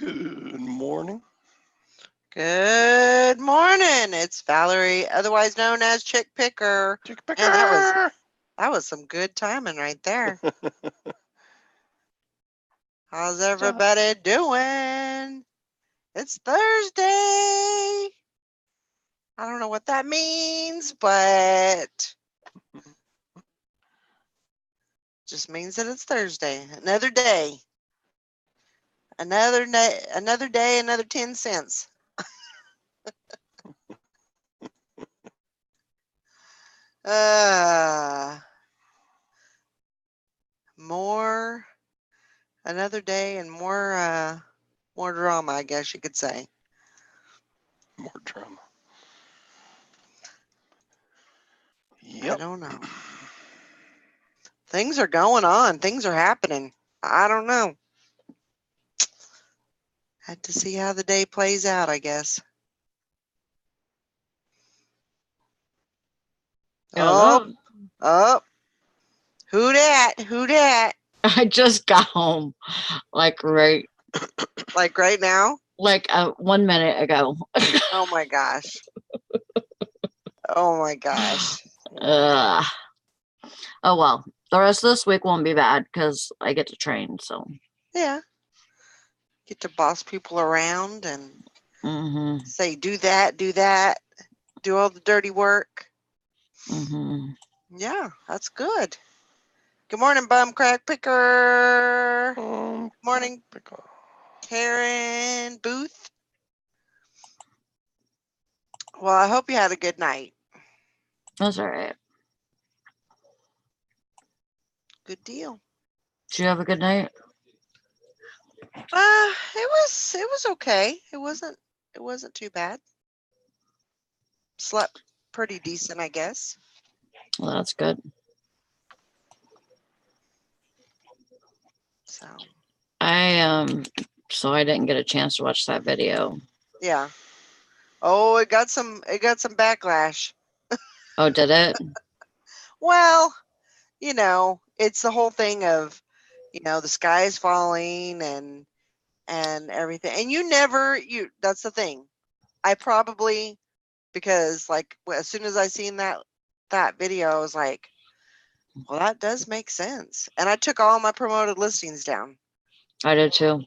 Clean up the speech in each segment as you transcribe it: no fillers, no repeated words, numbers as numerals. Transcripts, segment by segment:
Good morning. Good morning. It's Valerie, otherwise known as Chick Picker. Chick Man, that Picker. was some good timing right there. How's everybody doing? It's Thursday. I don't know what that means, but just means that it's Thursday. Another day. Another day, another 10 cents. More another day and more drama, I guess you could say. More drama. I Yep. don't know. Things are going on. Things are happening. I don't know. Had to see how the day plays out, I guess. Hello. Oh. Who dat? Who dat? I just got home, like right now? Like 1 minute ago. Oh my gosh. Oh my gosh. Oh well, the rest of this week won't be bad because I get to train. So yeah, get to boss people around and say do that, do all the dirty work. Yeah, that's good. Good morning, Bum Crack Picker. Morning, Karen Booth. Well, I hope you had a good night. That's all right. Good deal. Did you have a good night? It was okay. It wasn't too bad. Slept pretty decent, I guess. Well, that's good. So I didn't get a chance to watch that video. Yeah. Oh, it got some backlash. Oh, did it? Well, it's the whole thing of, the sky is falling and everything. And that's the thing. I probably, because like as soon as I seen that video, I was like, well, that does make sense. And I took all my promoted listings down. I did too.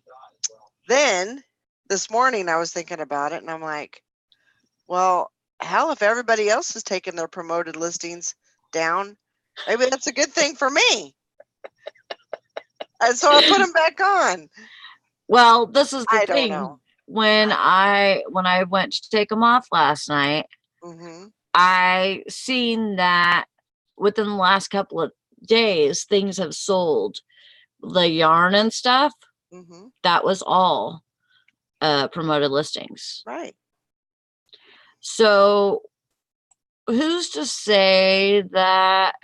Then this morning I was thinking about it and I'm like, well, hell, if everybody else is taking their promoted listings down, maybe that's a good thing for me. And so I put them back on. Well, this is the thing. Don't know. When I went to take them off last night, I seen that within the last couple of days, things have sold. The yarn and stuff, that was all promoted listings. Right. So who's to say that?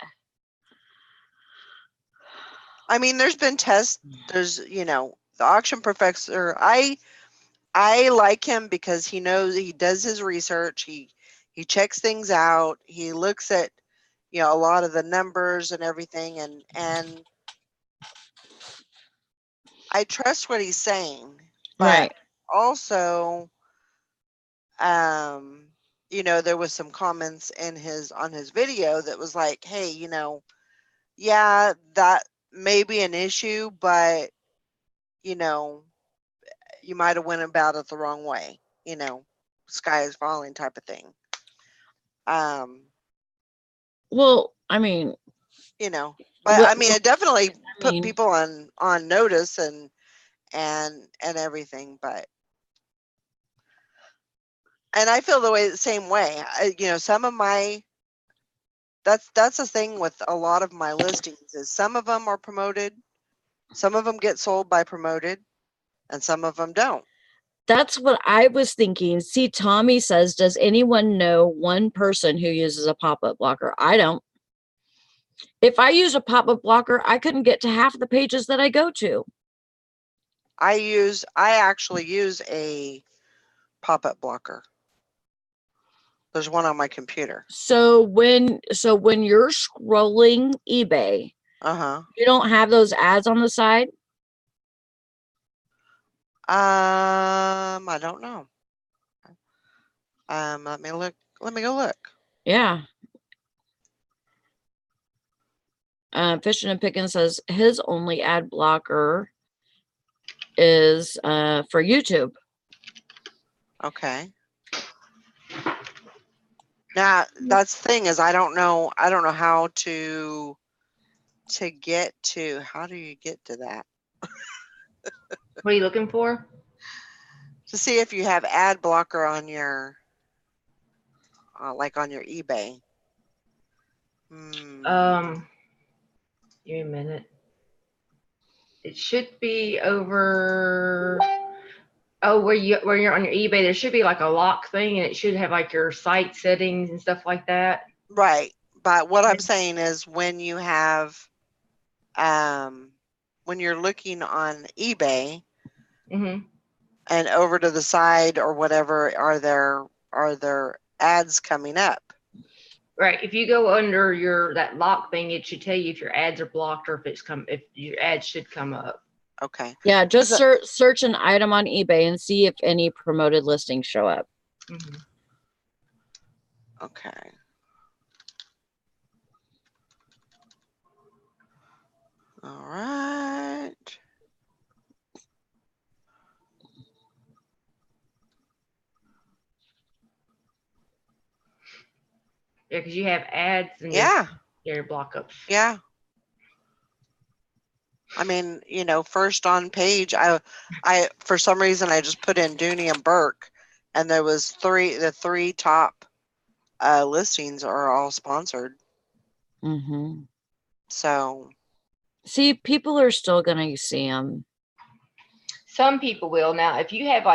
I mean, there's been tests. There's, the auction professor. I like him because he knows, he does his research. He checks things out. He looks at, a lot of the numbers and everything. And I trust what he's saying. But right. Also, there was some comments on his video that was like, hey, yeah, that may be an issue, but you might have went about it the wrong way, sky is falling type of thing. Well, I mean, but I mean, it definitely put people on notice and everything, and I feel the same way. Some of my, that's the thing with a lot of my listings is some of them are promoted, some of them get sold by promoted, and some of them don't. That's what I was thinking. See, Tommy says, does anyone know one person who uses a pop-up blocker? I don't. If I use a pop-up blocker, I couldn't get to half of the pages that I go to. I actually use a pop-up blocker. There's one on my computer. So when you're scrolling eBay, you don't have those ads on the side? I don't know. Let me look. Let me go look. Yeah. Fishing and Pickin says his only ad blocker is for YouTube. Okay. Now that's the thing is I don't know how to get to. How do you get to that? What are you looking for? To see if you have ad blocker on your like on your eBay. Give me a minute. It should be over. Oh, where you're on your eBay, there should be like a lock thing, and it should have like your site settings and stuff like that. Right, but what I'm saying is when you have, when you're looking on eBay, Mm-hmm. and over to the side or whatever, are there ads coming up? Right. If you go under that lock thing, it should tell you if your ads are blocked or if your ads should come up. Okay. Yeah, just search an item on eBay and see if any promoted listings show up. Mm-hmm. Okay. All right. Yeah, because you have ads and Yeah. your block ups. Yeah. I mean, first on page, I for some reason I just put in Dooney and Burke, and there was the three top listings are all sponsored. Mm-hmm. So, see, people are still gonna see them. Some people will. Now, if you have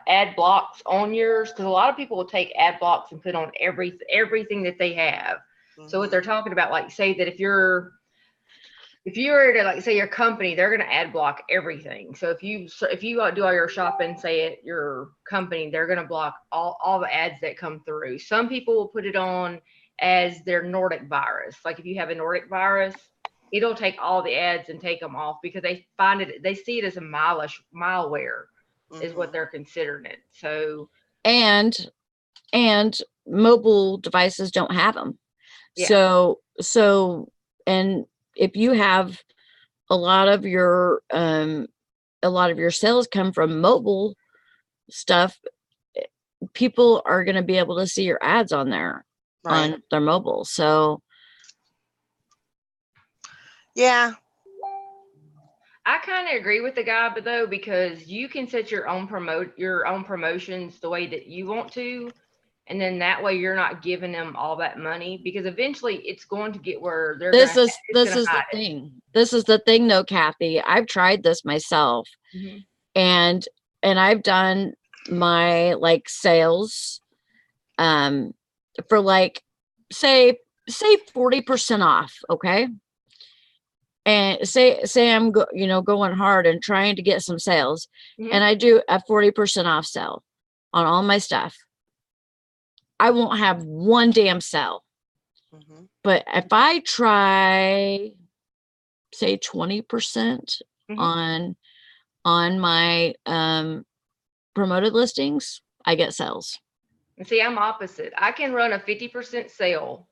ad blocks on yours, because a lot of people will take ad blocks and put on everything that they have. mm-hmm. So what they're talking about, like say that if you're to like say your company, they're going to ad block everything. So if you do all your shopping, say at your company, they're going to block all the ads that come through. Some people will put it on as their Nordic virus. Like if you have a Nordic virus, it'll take all the ads and take them off because they see it as a malware mm-hmm. is what they're considering it. So and mobile devices don't have them. Yeah. So and if you have a lot of your sales come from mobile stuff, people are going to be able to see your ads on there, right. on their mobile. So yeah, I kind of agree with the guy, but though, because you can set your own promotions the way that you want to, and then that way you're not giving them all that money, because eventually it's going to get where they're this is the thing. This is the thing though, Kathy. I've tried this myself. Mm-hmm. and I've done my like sales for like say 40% off, okay? And say I'm going hard and trying to get some sales, Mm-hmm. and I do a 40% off sale on all my stuff. I won't have one damn sale. mm-hmm. But if I try say 20% Mm-hmm. on my promoted listings, I get sales. And see, I'm opposite. I can run a 50% sale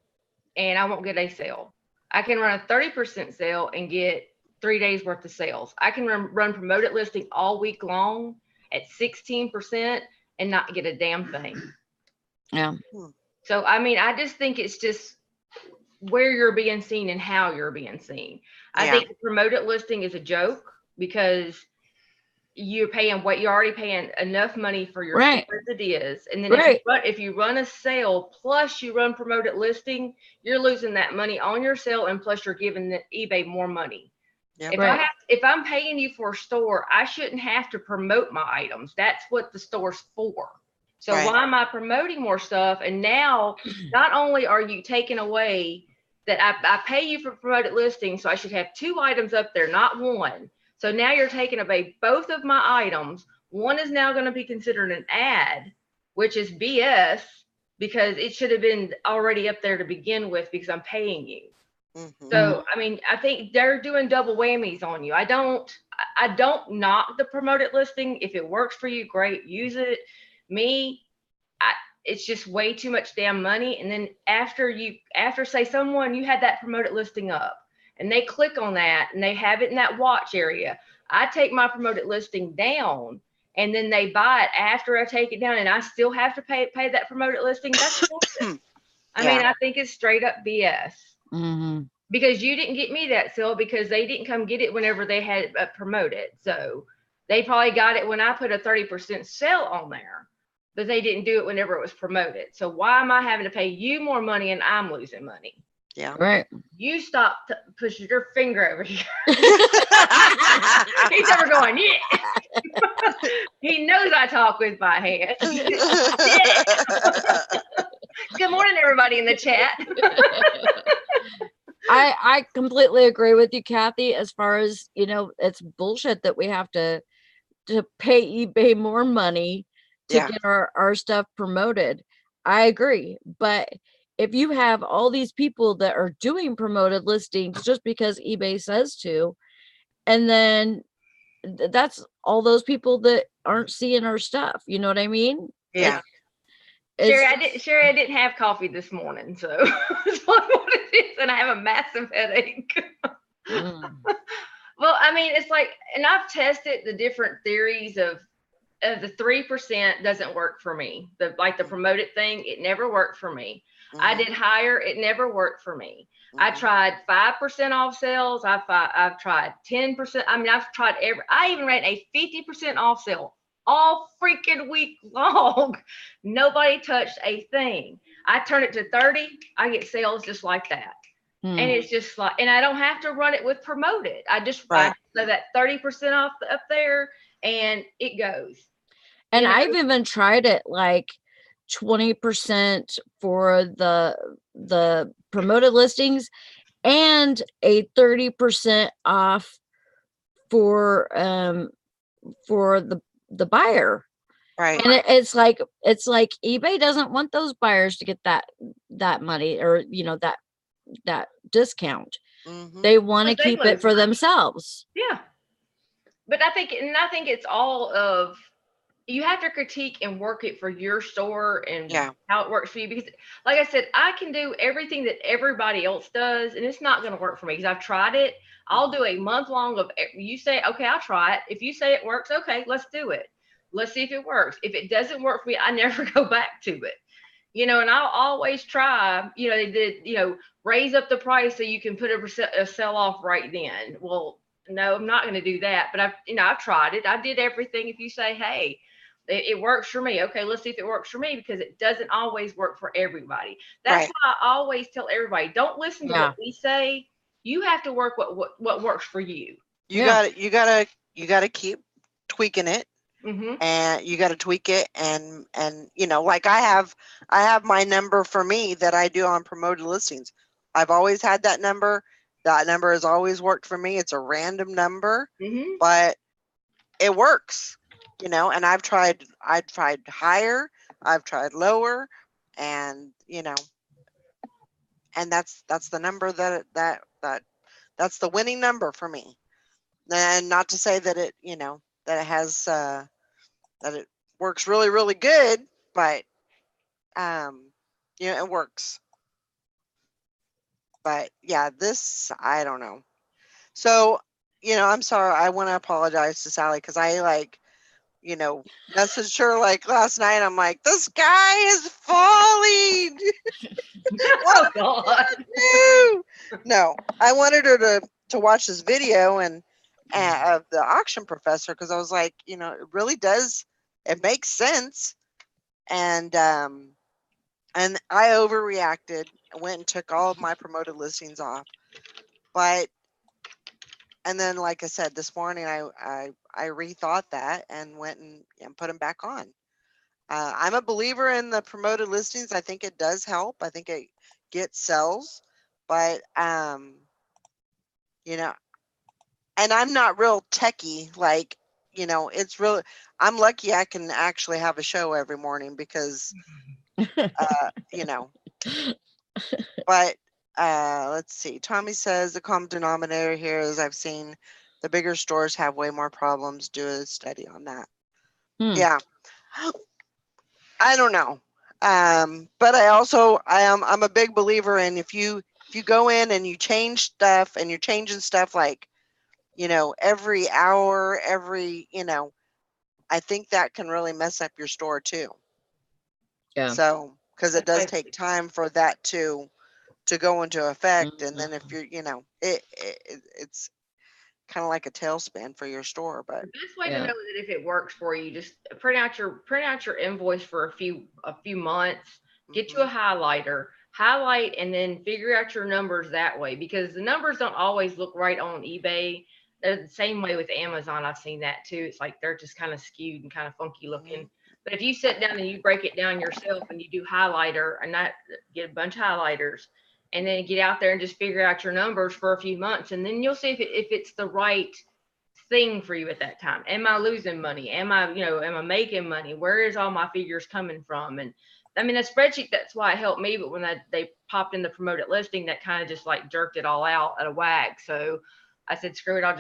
and I won't get a sale. I can run a 30% sale and get 3 days worth of sales. I can run promoted listing all week long at 16% and not get a damn thing. Yeah. So, I mean, I just think it's just where you're being seen and how you're being seen. I think the promoted listing is a joke because you're already paying enough money for your Right. store as it is. And then Right. if you run a sale plus you run promoted listing, you're losing that money on your sale, and plus you're giving the eBay more money. Yep. If I'm paying you for a store, I shouldn't have to promote my items. That's what the store's for. So why am I promoting more stuff? And now not only are you taking away that I pay you for promoted listing, so I should have 2 items up there, not 1. So now you're taking away both of my items. One is now going to be considered an ad, which is BS, because it should have been already up there to begin with because I'm paying you. Mm-hmm. So, I mean, I think they're doing double whammies on you. I don't I don't knock the promoted listing. If it works for you, great, use it. Me, it's just way too much damn money. And then after say someone, you had that promoted listing up and they click on that and they have it in that watch area, I take my promoted listing down and then they buy it after I take it down and I still have to pay that promoted listing. That's bullshit. I mean, I think it's straight up BS. Mm-hmm. Because you didn't get me that sale because they didn't come get it whenever they had it promoted. So they probably got it when I put a 30% sale on there, but they didn't do it whenever it was promoted. So why am I having to pay you more money and I'm losing money? Yeah. Right. You stop pushing your finger over here. He's never going, yeah. He knows I talk with my hands. Yeah. Good morning, everybody in the chat. I completely agree with you, Kathy, as far as, it's bullshit that we have to pay eBay more money to Yeah. get our stuff promoted. I agree. But if you have all these people that are doing promoted listings just because eBay says to, and then that's all those people that aren't seeing our stuff. You know what I mean? Yeah. Sherry, I didn't have coffee this morning, so it's what it is, and I have a massive headache. Well, I mean, it's like, and I've tested the different theories of the 3% doesn't work for me. The promoted thing, it never worked for me. Mm-hmm. I did higher, it never worked for me. Mm-hmm. I tried 5% off sales. I've tried 10%. I mean, I've tried I even ran a 50% off sale all freaking week long. Nobody touched a thing. I turn it to 30, I get sales just like that. And it's just like, and I don't have to run it with promoted. I just so that 30% off up there and it goes. And I've even tried it like 20% for the promoted listings and a 30% off for the buyer. Right. And it's like eBay doesn't want those buyers to get that money or that discount. Mm-hmm. They want to keep it for themselves. Yeah. But I think it's all of, you have to critique and work it for your store and how it works for you. Because like I said, I can do everything that everybody else does and it's not going to work for me because I've tried it. I'll do a month long of, you say, okay, I'll try it. If you say it works, okay, let's do it. Let's see if it works. If it doesn't work for me, I never go back to it. And I'll always try, they did, raise up the price so you can put a sell off right then. Well, no, I'm not going to do that. But I've tried it. I did everything. If you say, hey, it works for me. Okay, let's see if it works for me because it doesn't always work for everybody. That's why I always tell everybody, don't listen to what we say. You have to work what works for you. You gotta keep tweaking it. Mm-hmm. And you got to tweak it and like I have my number for me that I do on promoted listings. I've always had that number has always worked for me. It's a random number, but it works, and I've tried higher, I've tried lower, and and that's the number that's the winning number for me. And not to say that it that it has that it works really, really good, but it works. But yeah, this I don't know. So I'm sorry. I want to apologize to Sally because I messaged her like last night. I'm like, the sky is falling. Oh God. No, I wanted her to watch this video and of the auction professor because I was like, it really does. It makes sense. And I overreacted. I went and took all of my promoted listings off. And then, like I said, this morning, I rethought that and went and put them back on. I'm a believer in the promoted listings. I think it does help. I think it gets sales. But, and I'm not real techie, like, it's really, I'm lucky I can actually have a show every morning because, but let's see. Tommy says the common denominator here is I've seen The bigger stores have way more problems. Do a study on that. Hmm. Yeah. I don't know. But I'm a big believer in if you go in and you change stuff and you're changing stuff like, every hour, I think that can really mess up your store too. Yeah. So, because it does Right. take time for that to go into effect, and then if Mhm. you're, it's kind of like a tailspin for your store. But The best way to Yeah. know that if it works for you, just print out your invoice for a few months. Get you a highlighter, highlight, and then figure out your numbers that way, because the numbers don't always look right on eBay. They're the same way with Amazon. I've seen that too. It's like they're just kind of skewed and kind of funky looking. But if you sit down and you break it down yourself and you do highlighter and not get a bunch of highlighters, and then get out there and just figure out your numbers for a few months, and then you'll see if it's the right thing for you at that time. Am I losing money? Am I making money? Where is all my figures coming from? And I mean, a spreadsheet, that's why it helped me. But when they popped in the promoted listing, that kind of just like jerked it all out at a whack. So I said, screw it. I'll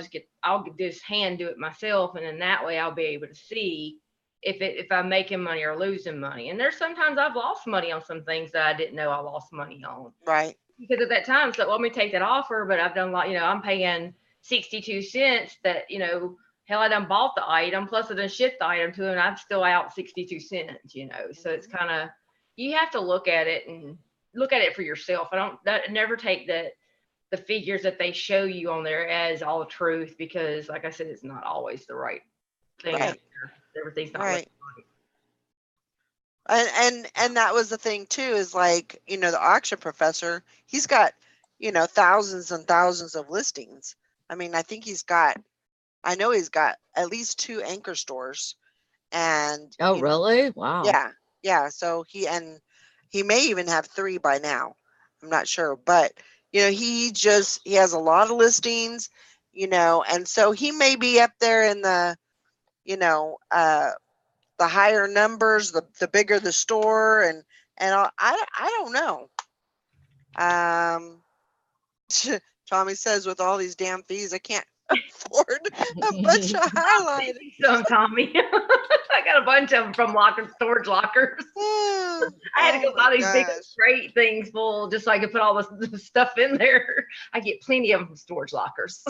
just hand do it myself. And then that way I'll be able to see if I'm making money or losing money. And there's sometimes I've lost money on some things that I didn't know I lost money on. right. Because at that time, it's like, well, let me take that offer, but I've done I'm paying 62 cents that, hell, I done bought the item, plus I done shipped the item to him, and I'm still out 62 cents. So it's kind of, you have to look at it and look at it for yourself. Never take the figures that they show you on there as all the truth, because like I said, it's not always the right thing out Right. there. Everything's not Right. right. And that was the thing too, is like, the auction professor, he's got, thousands and thousands of listings. I mean, I know he's got at least 2 anchor stores, and Oh, really? Wow. yeah. So he may even have 3 by now. I'm not sure, but he has a lot of listings, and so he may be up there in the higher numbers, the bigger the store, and I don't know. Tommy says, with all these damn fees, I can't afford a bunch of highlighters. So, Tommy, I got a bunch of them from storage lockers. Oh, I had to go my buy these big gosh. straight things full just so I could put all the stuff in there. I get plenty of them from storage lockers.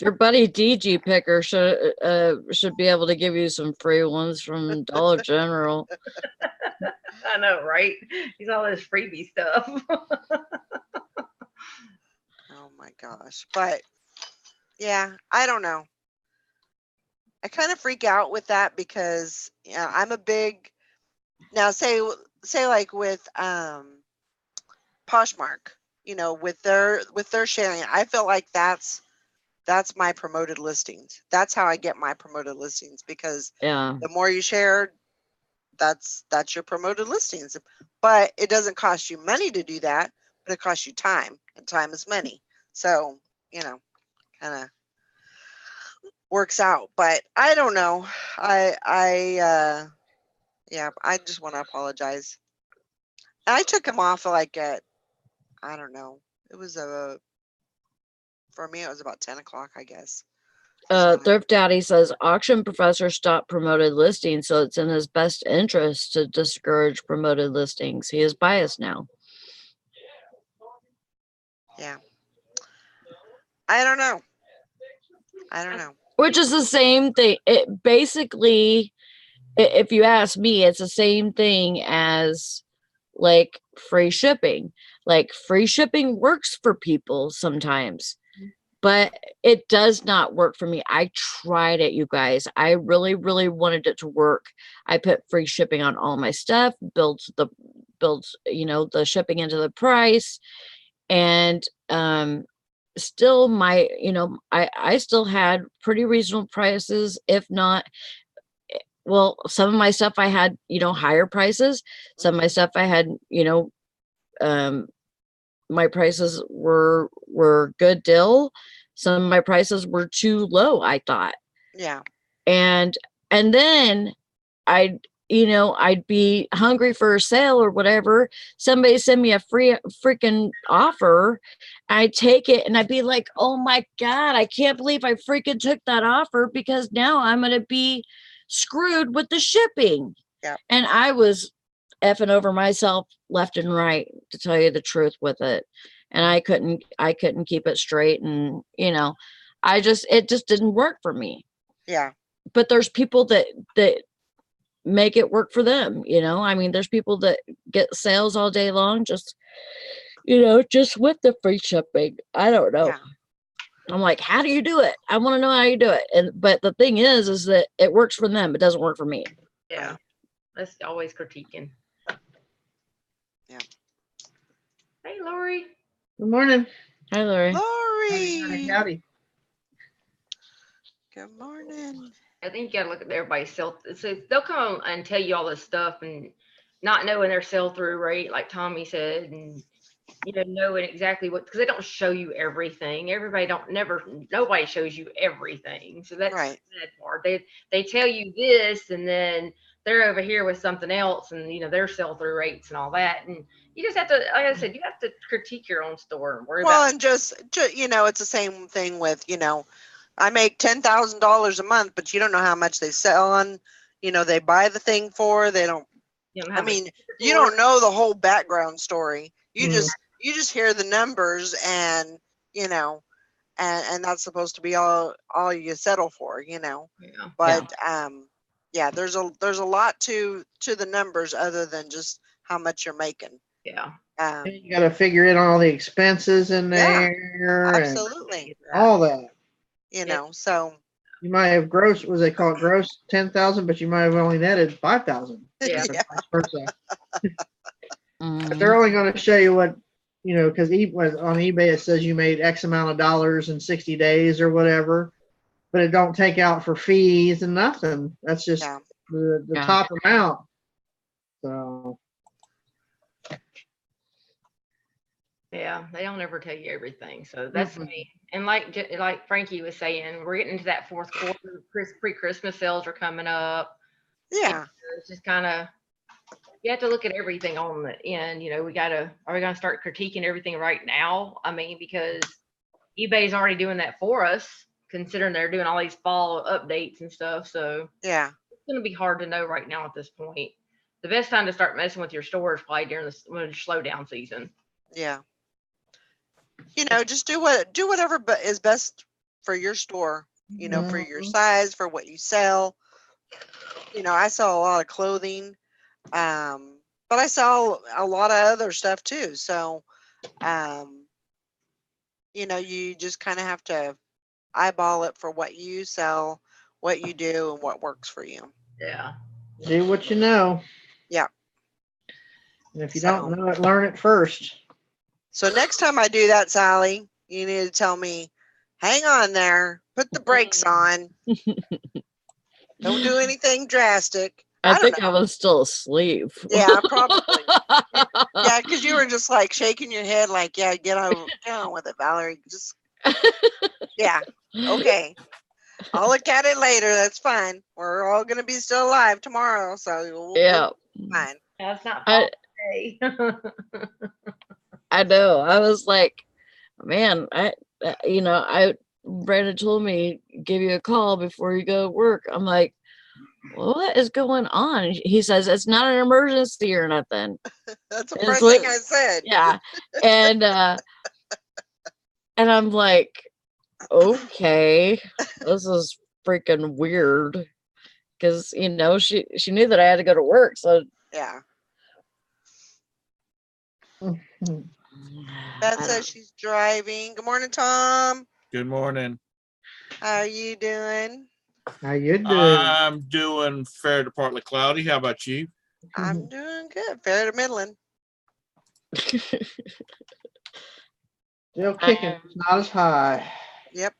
Your buddy DG Picker should be able to give you some free ones from Dollar General. I know, right? He's all this freebie stuff. Oh my gosh. But yeah, I don't know. I kind of freak out with that because I'm a big, now say like with Poshmark, with their sharing, I feel like that's my promoted listings. That's how I get my promoted listings, because Yeah. the more you share, that's your promoted listings. But it doesn't cost you money to do that, but it costs you time, and time is money. So, kind of works out. But I don't know. Yeah, I just want to apologize. And I took him off like at, I don't know. It was for me, it was about 10 o'clock, I guess. Thrift Daddy says auction professor stopped promoted listings, so it's in his best interest to discourage promoted listings. He is biased now. Yeah. I don't know. Which is the same thing. It basically, if you ask me, it's the same thing as like free shipping. Like free shipping works for people sometimes, but it does not work for me. I tried it, you guys. I really, really wanted it to work. I put free shipping on all my stuff, built the shipping into the price, and still I still had pretty reasonable prices, if not, well, some of my stuff I had, higher prices. Some of my stuff I had, my prices were good deal. Some of my prices were too low, I thought. Yeah. And then I'd be hungry for a sale or whatever. Somebody send me a free freaking offer. I'd take it and I'd be like, oh my God, I can't believe I freaking took that offer because now I'm going to be screwed with the shipping. Yeah. And I was effing over myself left and right, to tell you the truth with it. And I couldn't keep it straight. And, it just didn't work for me. Yeah. But there's people that make it work for them. I mean, there's people that get sales all day long, just with the free shipping. I don't know. Yeah. I'm like, how do you do it? I want to know how you do it. But the thing is that it works for them. It doesn't work for me. Yeah. That's always critiquing. Yeah. Hey, Lori. Good morning. Hi, Lori. Lori. Howdy. Good morning. I think you gotta look at everybody's sell. So they'll come and tell you all this stuff and not knowing their sell-through rate, like Tommy said, and knowing exactly what, because they don't show you everything. Nobody shows you everything. So that's Right. the sad part. They tell you this, and then they're over here with something else, and their sell-through rates and all that. And you just have to, like I said, you have to critique your own store and worry about. And just it's the same thing with I make $10,000 a month, but you don't know how much they sell on. They buy the thing for. They don't. I mean, you don't know the whole background story. You just hear the numbers, and and that's supposed to be all you settle for. Yeah. But there's a lot to the numbers other than just how much you're making. Yeah. You got to figure in all the expenses in there. Absolutely. And all that. So you might have gross, what they call it, gross 10,000, but you might have only netted 5,000. Yeah. Yeah. Vice versa. Mhm. They're only going to show you what, because on eBay it says you made X amount of dollars in 60 days or whatever, but it don't take out for fees and nothing. That's just the Yeah. top amount. So. Yeah, they don't ever tell you everything. So that's me. And like Frankie was saying, we're getting into that fourth quarter. Pre-Christmas sales are coming up. yeah. It's just kind of, you have to look at everything on the end. Are we going to start critiquing everything right now? I mean, because eBay's already doing that for us, considering they're doing all these fall updates and stuff. So Yeah. it's going to be hard to know right now at this point. The best time to start messing with your store is probably during the slowdown season. Yeah. Just do whatever is best for your store, for your size, for what you sell. I sell a lot of clothing, but I sell a lot of other stuff too. So, you just kind of have to eyeball it for what you sell, what you do, and what works for you. Yeah. Do what you know. Yeah. And if you don't know it, learn it first. So next time I do that, Sally, you need to tell me, hang on there, put the brakes on. Don't do anything drastic. I think I was still asleep. Yeah, probably. Yeah, because you were just like shaking your head like, yeah, get on with it, Valerie. Just, yeah, okay. I'll look at it later. That's fine. We're all going to be still alive tomorrow. So we'll be fine. That's not today. I know. I was like, man, Brandon told me, give you a call before you go to work. I'm like, what is going on? He says, it's not an emergency or nothing. That's the first thing I said. Yeah. And I'm like, okay, this is freaking weird. Because, she knew that I had to go to work. So, yeah. Beth says she's driving. Good morning, Tom. Good morning. How are you doing? How you doing? I'm doing fair to partly cloudy. How about you? I'm doing good. Fair to middling. Still kicking. It's not as high. Yep.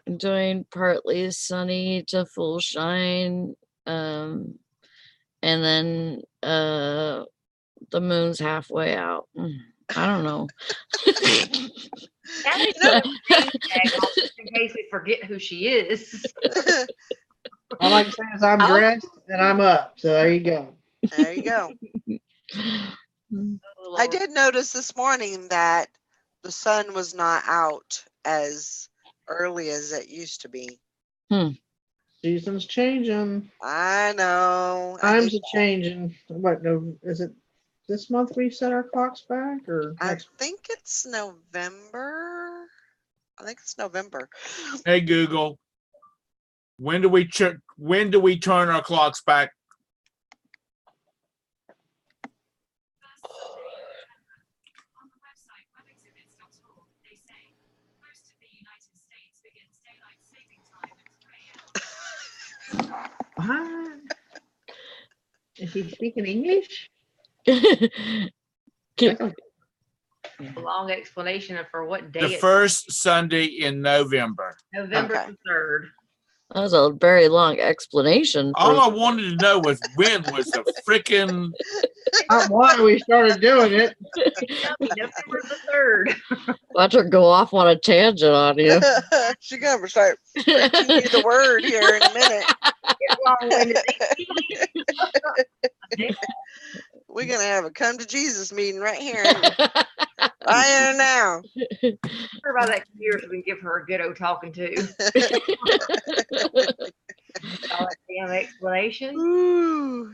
I'm doing partly sunny to full shine. And then the moon's halfway out. I don't know. In case we forget who she is. All I can say is I'm dressed and I'm up. So there you go. There you go. I did notice this morning that the sun was not out as early as it used to be. Season's changing. I know. Times are changing. What? No, is it this month we set our clocks back, or I next? think it's November. I think it's November. Hey Google, when do we check? When do we turn our clocks back? What? Is he speaking English? Keep- A long explanation of for what day The it's first Sunday in November. November Okay. the 3rd. That was a very long explanation. All I wanted to know was when was the freaking Not why we started doing it. November the 3rd. Watch her go off on a tangent on you. She's gonna start preaching you the word here in a minute. It's long-winded. We're gonna have a come to Jesus meeting right here, right here now. Her about that computer so we can give her a good old talking to. All that damn explanation. Ooh.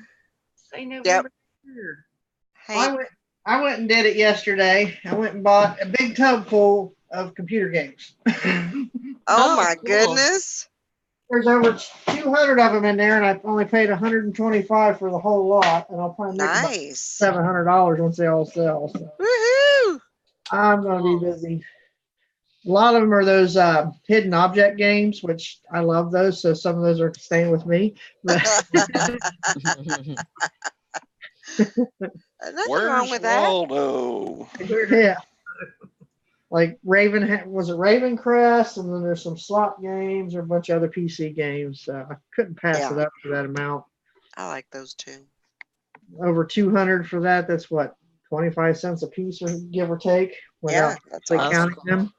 Say November 3rd. Hey, I went and did it yesterday. I went and bought a big tub full of computer games. oh Oh, my cool. goodness. There's over 200 of them in there, and I only paid 125 for the whole lot, and I'll probably make about Nice. $700 once they all sell. So Woohoo. I'm going to be busy. A lot of them are those hidden object games, which I love those. So some of those are staying with me. But Nothing Where's wrong with that. Waldo? yeah, like was it Raven Crest, and then there's some slot games or a bunch of other PC games. I couldn't pass Yeah. it up for that amount. I like those too. Over 200 for that. That's what, 25 cents a piece, or give or take, Yeah, without that's like awesome. counting them.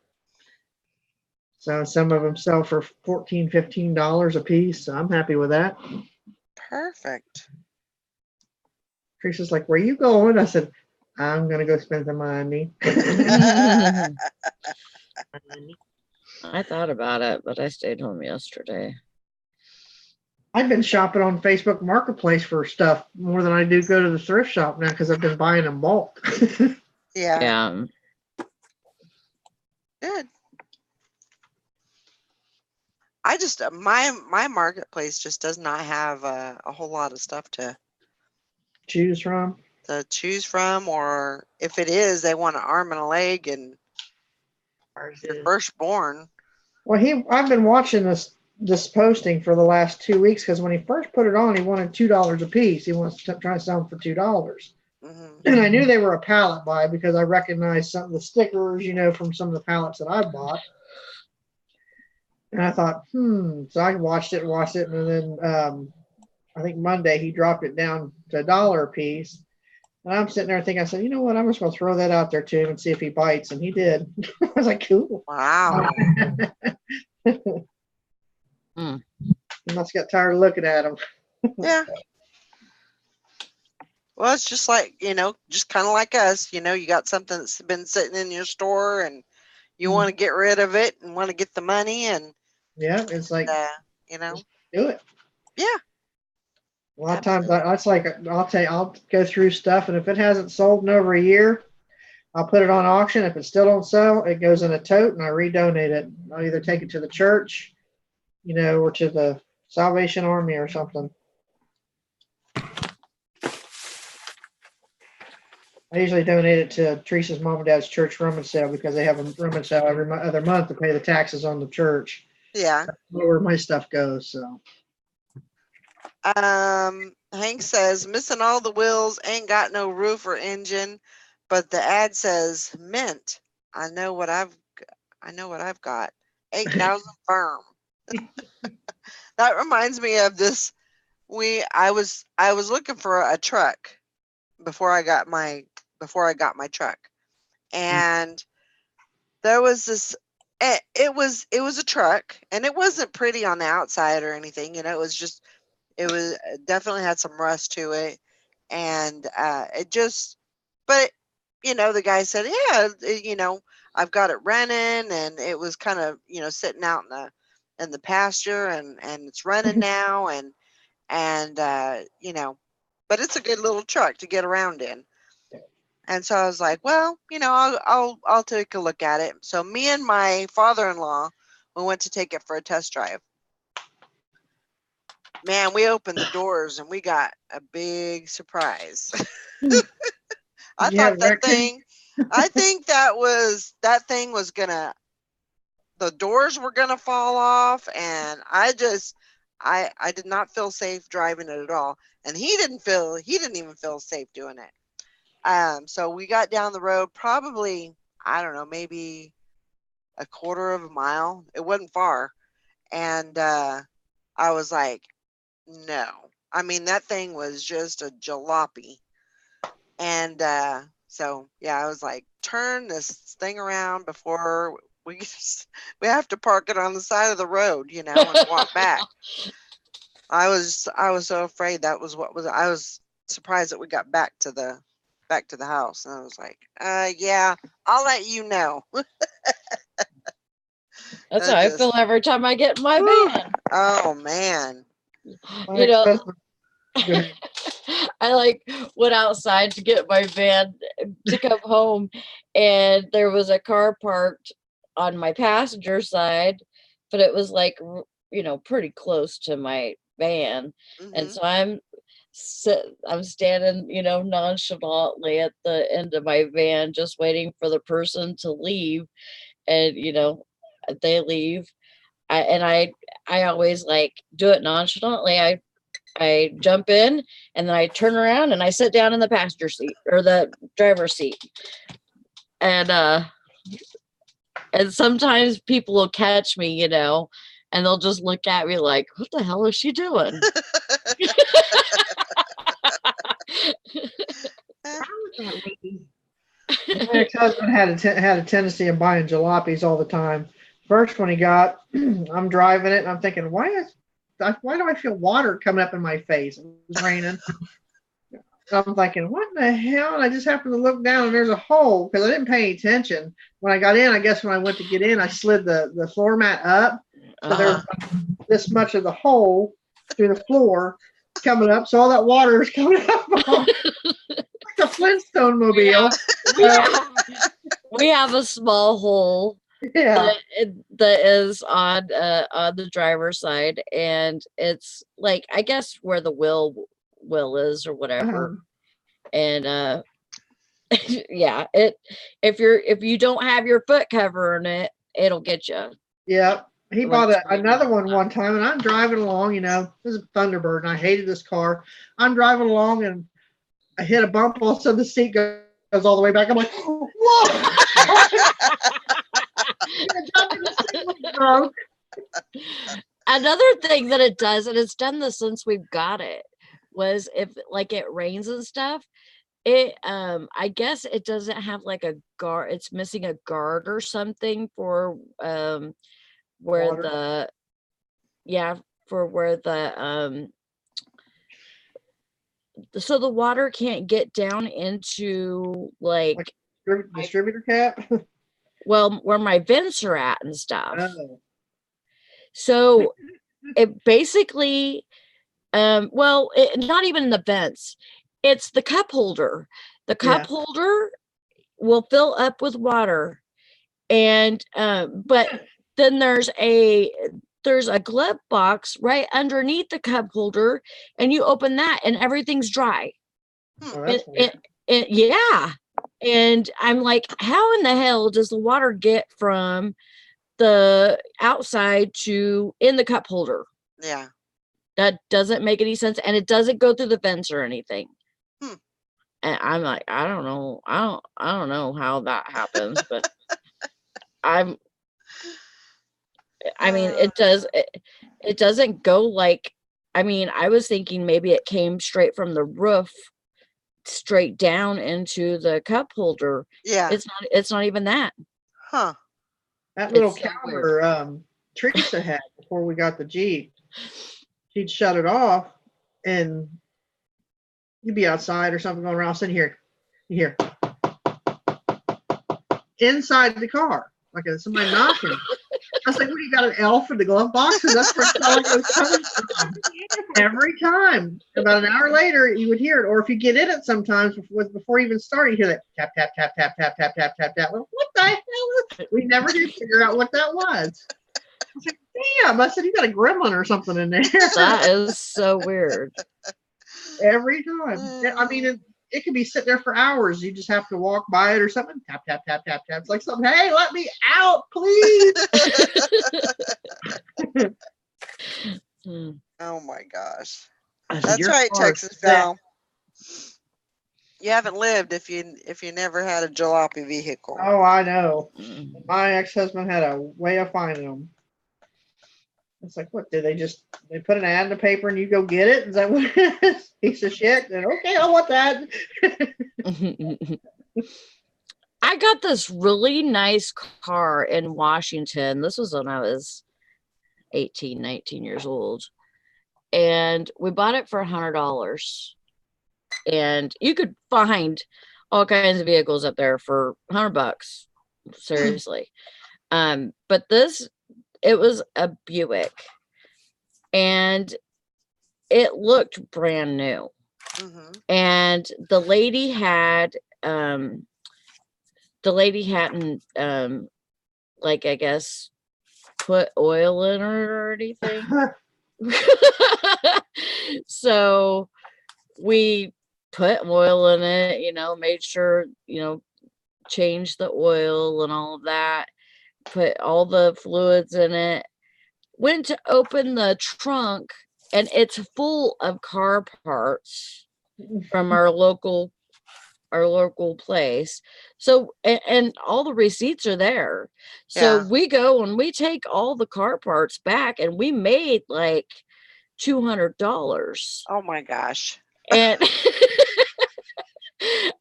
So some of them sell for $14, $15 a piece. So I'm happy with that. perfect. Teresa's like, "Where you going?" I said, "I'm gonna go spend some money." I thought about it, but I stayed home yesterday. I've been shopping on Facebook Marketplace for stuff more than I do go to the thrift shop now because I've been buying in bulk. Yeah, Yeah. good. I just my marketplace just does not have a whole lot of stuff to Choose from. choose from, or if it is, they want an arm and a leg and your firstborn. Well, I've been watching this posting for the last 2 weeks because when he first put it on, he wanted $2 a piece. He wants to try to sell them for $2. Hmm. And I knew they were a pallet buy because I recognized some of the stickers, from some of the pallets that I bought. And I thought, so I watched it, and then I think Monday he dropped it down to $1 a piece. And I'm sitting there thinking, I said, you know what? I'm just going to throw that out there to him and see if he bites. And he did. I was like, cool. Wow. He must got tired of looking at him. Yeah. Well, it's just like, just kind of like us, you got something that's been sitting in your store and you want to get rid of it and want to get the money and, Yeah, it's like, do it. Yeah. A lot of times, it's like, I'll go through stuff, and if it hasn't sold in over a year, I'll put it on auction. If it still don't sell, it goes in a tote, and I redonate it. I'll either take it to the church, or to the Salvation Army or something. I usually donate it to Teresa's mom and dad's church rummage sale because they have a rummage sale every other month to pay the taxes on the church. Yeah. That's where my stuff goes. So. Hank says, missing all the wheels, ain't got no roof or engine, but the ad says mint. I know what I've got. 8,000 firm. That reminds me of this. I was looking for a truck before I got my truck, and there was this. It was a truck, and it wasn't pretty on the outside or anything. It was just It was definitely had some rust to it, and it just. But the guy said, yeah, I've got it running, and it was kind of sitting out in the pasture, and it's running now, and but it's a good little truck to get around in. And so I was like, well, I'll take a look at it. So me and my father-in-law, we went to take it for a test drive. Man, we opened the doors and we got a big surprise. I thought I think that thing was gonna, the doors were gonna fall off, and I did not feel safe driving it at all. And he didn't even feel safe doing it. So we got down the road, probably, I don't know, maybe a quarter of a mile. It wasn't far. And I was like, no. I mean, that thing was just a jalopy. And so, yeah, I was like, turn this thing around before we have to park it on the side of the road, and walk back. I was so afraid I was surprised that we got back to the house, and I was like, yeah, I'll let you know. That's how I feel every time I get in my van. Oh man. I went outside to get my van to come home, and there was a car parked on my passenger side, but it was pretty close to my van. And so I'm standing, nonchalantly at the end of my van, just waiting for the person to leave. And they leave. I always do it nonchalantly. I jump in, and then I turn around and I sit down in the passenger seat or the driver's seat. And sometimes people will catch me, and they'll just look at me like, what the hell is she doing? My ex-husband had a tendency of buying jalopies all the time. First one he got, I'm driving it, and I'm thinking, why do I feel water coming up in my face? It was raining. I'm thinking, what the hell? And I just happened to look down, and there's a hole, because I didn't pay any attention. When I got in, I guess when I went to get in, I slid the floor mat up. So there's this much of the hole through the floor coming up. So all that water is coming up. Like a Flintstone mobile. We have a small hole. Yeah. That is on the driver's side, and it's I guess where the wheel is or whatever. And yeah, if you don't have your foot cover in it, it'll get you. Yeah. He bought another one time, and I'm driving along, this is a Thunderbird, and I hated this car. I'm driving along, and I hit a bump, all of a sudden the seat goes all the way back. I'm like, whoa! Another thing that it does, and it's done this since we've got it, was if it rains and stuff, it I guess it doesn't have a guard. It's missing a guard or something for where water. So the water can't get down into distributor cap. Well, where my vents are at and stuff. Oh. So it basically, not even the vents. It's the cup holder. The cup holder will fill up with water, and but then there's a glove box right underneath the cup holder, and you open that, and everything's dry. Oh, yeah. And I'm like, how in the hell does the water get from the outside to in the cup holder? Yeah. That doesn't make any sense. And it doesn't go through the vents or anything. And I'm like, I don't know. I don't know how that happens, but I mean, it doesn't go I was thinking maybe it came straight from the roof straight down into the cup holder. Yeah. It's not even that. Huh. That little counter Teresa had before we got the Jeep. She'd shut it off, and you'd be outside or something going around, sitting here, you hear inside the car, like somebody knocking. I was like, what, you got an elf in the glove box? Because that's where it felt like it was coming from. Every time. About an hour later, you would hear it. Or if you get in it sometimes, before you even start, you hear that tap, tap, tap, tap, tap, tap, tap, tap, tap. Like, what the hell is it? We never did figure out what that was. I was like, damn. I said, you got a gremlin or something in there. That is so weird. Every time. I mean, it could be sitting there for hours. You just have to walk by it or something. Tap, tap, tap, tap, tap. It's like something, hey, let me out, please. Oh my gosh. I said, That's "Your right, car's Texas set." Val. You haven't lived if you never had a jalopy vehicle. Oh, I know. My ex-husband had a way of finding them. It's like, what, did they put an ad in the paper and you go get it? Is that what it is? Piece of shit. And, okay, I want that. I got this really nice car in Washington. This was when I was 18, 19 years old. And we bought it for $100. And you could find all kinds of vehicles up there for $100. Seriously. But it was a Buick. And it looked brand new. Mm-hmm. And the lady hadn't like, I guess, put oil in it or anything. So we put oil in it, made sure, changed the oil and all of that, put all the fluids in it, went to open the trunk, and it's full of car parts from our local place. So, and all the receipts are there. So Yeah. we go and we take all the car parts back, and we made like $200. Oh my gosh. And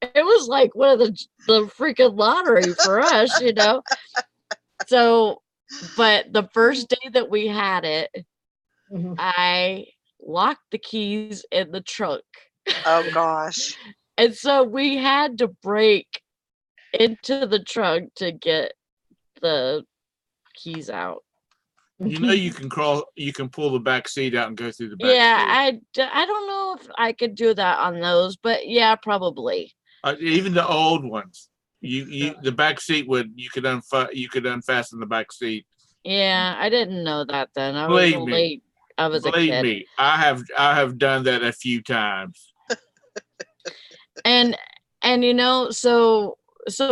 it was like one of the freaking lottery for us, So, but the first day that we had it, I locked the keys in the trunk. Oh gosh. And so we had to break into the trunk to get the keys out. You can pull the back seat out and go through the back Yeah, I don't know if I could do that on those, but yeah, probably. Even the old ones. The back seat you could unfasten the back seat. Yeah, I didn't know that then. I Believe was me. only I was a Believe kid. me, I have done that a few times. And so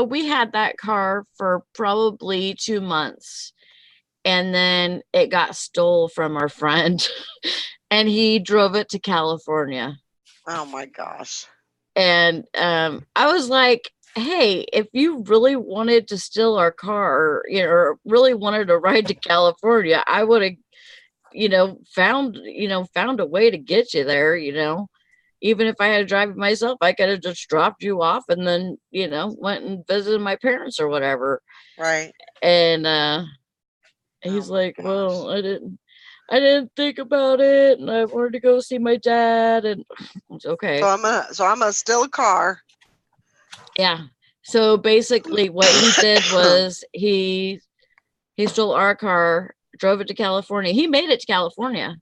we had that car for probably 2 months, and then it got stole from our friend and he drove it to California. Oh my gosh. And I was like, hey, if you really wanted to steal our car, or really wanted to ride to California, I would have found a way to get you there. Even if I had to drive it myself, I could have just dropped you off and then, went and visited my parents or whatever. Right. And he's like, well, I didn't think about it, and I wanted to go see my dad, and it's okay. So I'm gonna steal a car. Yeah. So basically what he did was he stole our car, drove it to California. He made it to California.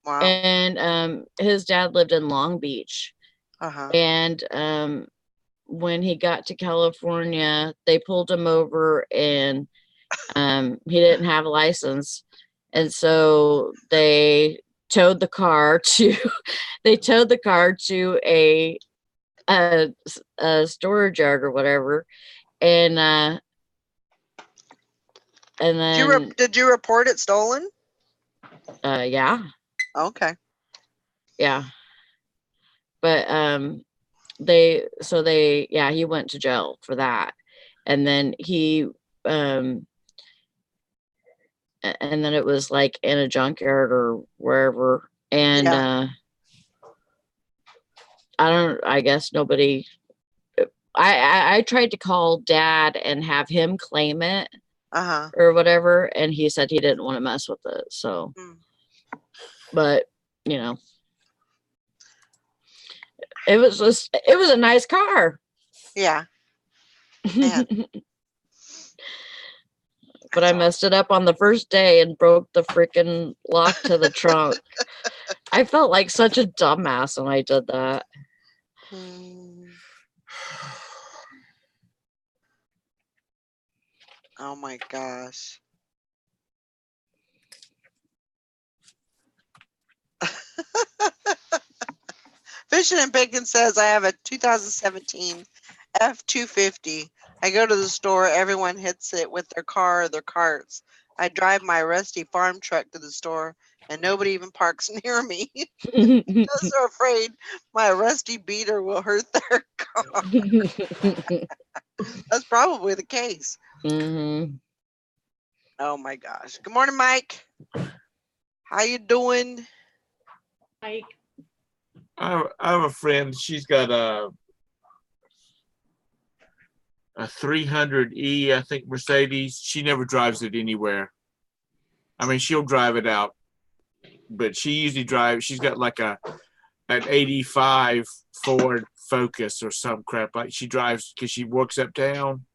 Wow. And his dad lived in Long Beach. Uh-huh. And when he got to California, they pulled him over, and he didn't have a license. And so they towed the car to a storage yard or whatever. And then Did you report it stolen? yeah. Okay. Yeah. But he went to jail for that. And then and then it was like in a junkyard or wherever. And I guess nobody, I tried to call Dad and have him claim it or whatever. And he said he didn't want to mess with it. So, but It was a nice car. Yeah. Man. But I messed it up on the first day and broke the freaking lock to the trunk. I felt like such a dumbass when I did that. Oh my gosh. Fishing and Bacon says, I have a 2017 F-250. I go to the store, everyone hits it with their car or their carts. I drive my rusty farm truck to the store, and nobody even parks near me. I'm so afraid my rusty beater will hurt their car. That's probably the case. Mm-hmm. Oh my gosh. Good morning, Mike. How you doing? Like, I have a friend. She's got a 300E, I think, Mercedes. She never drives it anywhere. I mean, she'll drive it out, but she usually drives. She's got like an 85 Ford Focus or some crap. Like she drives because she works uptown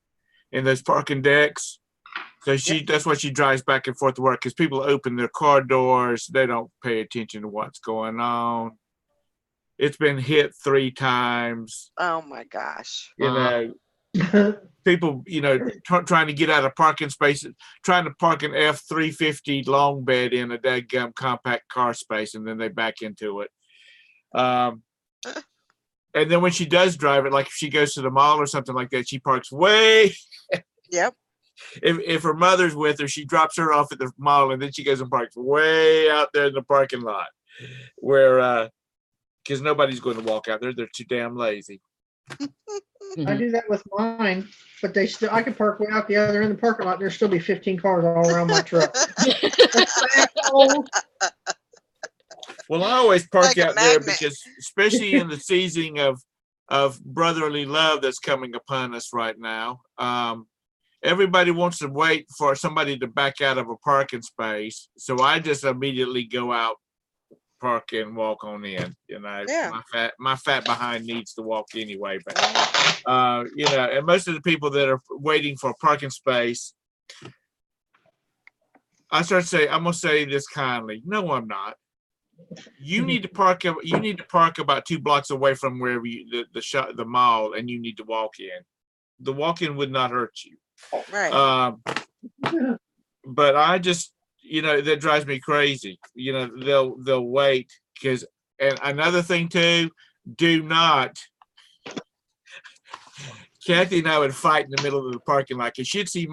in those parking decks. So that's why she drives back and forth to work, because people open their car doors. They don't pay attention to what's going on. It's been hit 3 times. Oh my gosh. You know, people, trying to get out of parking spaces, trying to park an F-350 long bed in a dadgum compact car space, and then they back into it. And then when she does drive it, like if she goes to the mall or something like that, she parks way. Yep. If her mother's with her, she drops her off at the mall, and then she goes and parks way out there in the parking lot, where because nobody's going to walk out there. They're too damn lazy. I do that with mine, but I can park way out the other end of the parking lot. There'll still be 15 cars all around my truck. Well, I always park Like a out there magnet. because, especially in the season of brotherly love that's coming upon us right now, everybody wants to wait for somebody to back out of a parking space. So I just immediately go out, park, and walk on in. Yeah. My fat behind needs to walk anyway. But and most of the people that are waiting for a parking space, I'm gonna say this kindly. No, I'm not. You need to park. You need to park about 2 blocks away from wherever the mall, and you need to walk in. The walk-in would not hurt you. Right. But I just, that drives me crazy. They'll wait because, and another thing too, do not. Kathy and I would fight in the middle of the parking lot because she'd see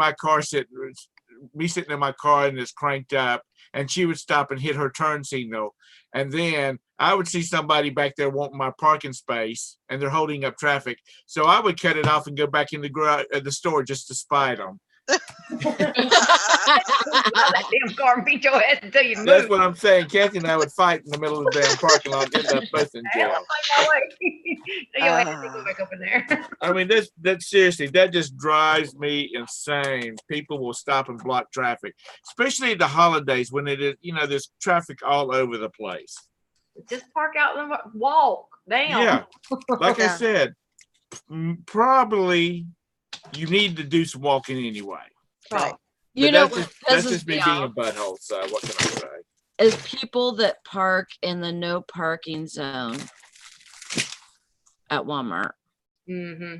me sitting in my car and it's cranked up, and she would stop and hit her turn signal. And then I would see somebody back there wanting my parking space, and they're holding up traffic. So I would cut it off and go back in the store just to spite them. that damn car beat your ass until you move. That's what I'm saying. Kathy and I would fight in the middle of the damn parking lot, end up both in jail. You'll have to go back up in there. I mean, that seriously, that just drives me insane. People will stop and block traffic, especially at the holidays when it is, there's traffic all over the place. Just park out and walk. Damn. Yeah, like I Yeah. said, probably you need to do some walking anyway. Right. You But know that's what just pisses me me being a off butthole. So what can I say? is people that park in the no parking zone at Walmart. Mm-hmm.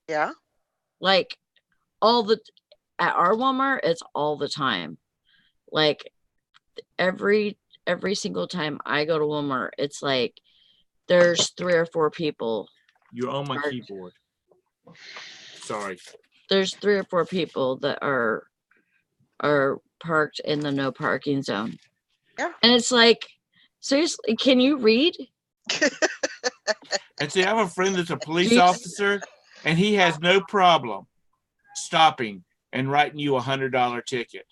Yeah. Like at our Walmart, it's all the time. Like every single time I go to Walmart, it's like there's 3 or 4 people. You're on my keyboard. Sorry. There's 3 or 4 people that are parked in the no parking zone. Yeah. And it's like, seriously, can you read? And see, I have a friend that's a police Jeez. officer, and he has no problem stopping and writing you $100 ticket.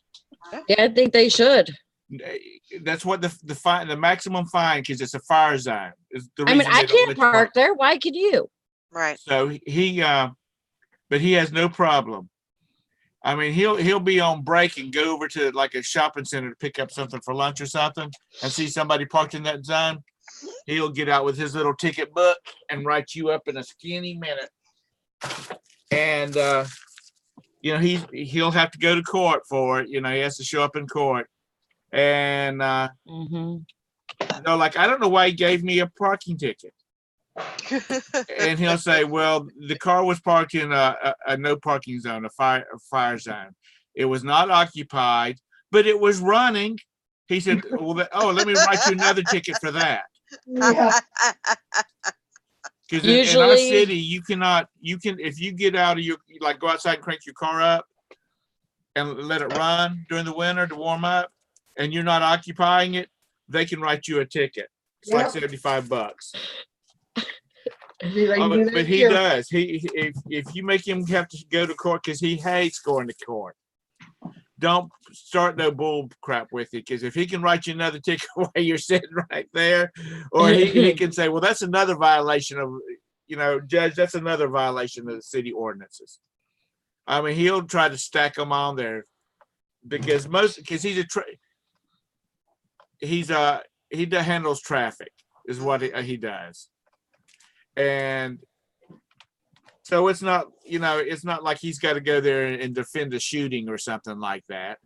Yeah, I think they should. That's what the maximum fine, because it's a fire zone. Is the I mean, reason I they don't can't let you park there. Why could you? Right. So but he has no problem. I mean, he'll be on break and go over to like a shopping center to pick up something for lunch or something, and see somebody parked in that zone. he'll get out with his little ticket book and write you up in a skinny minute. And he'll have to go to court for it. He has to show up in court. And like, I don't know why he gave me a parking ticket. And he'll say, well, the car was parked in a no parking zone, a fire zone. It was not occupied, but it was running. He said, well, let me write you another ticket for that. Yeah. Because in our city, you can, if you get out of go outside and crank your car up and let it run during the winter to warm up, and you're not occupying it, they can write you a ticket. It's like $75. But he does. If you make him have to go to court, because he hates going to court, don't start no bull crap with it. Because if he can write you another ticket while you're sitting right there, or he can say, well, that's another violation of, Judge, that's another violation of the city ordinances. I mean, he'll try to stack them on there because he handles traffic is what he does. And so it's not like he's got to go there and defend a shooting or something like that.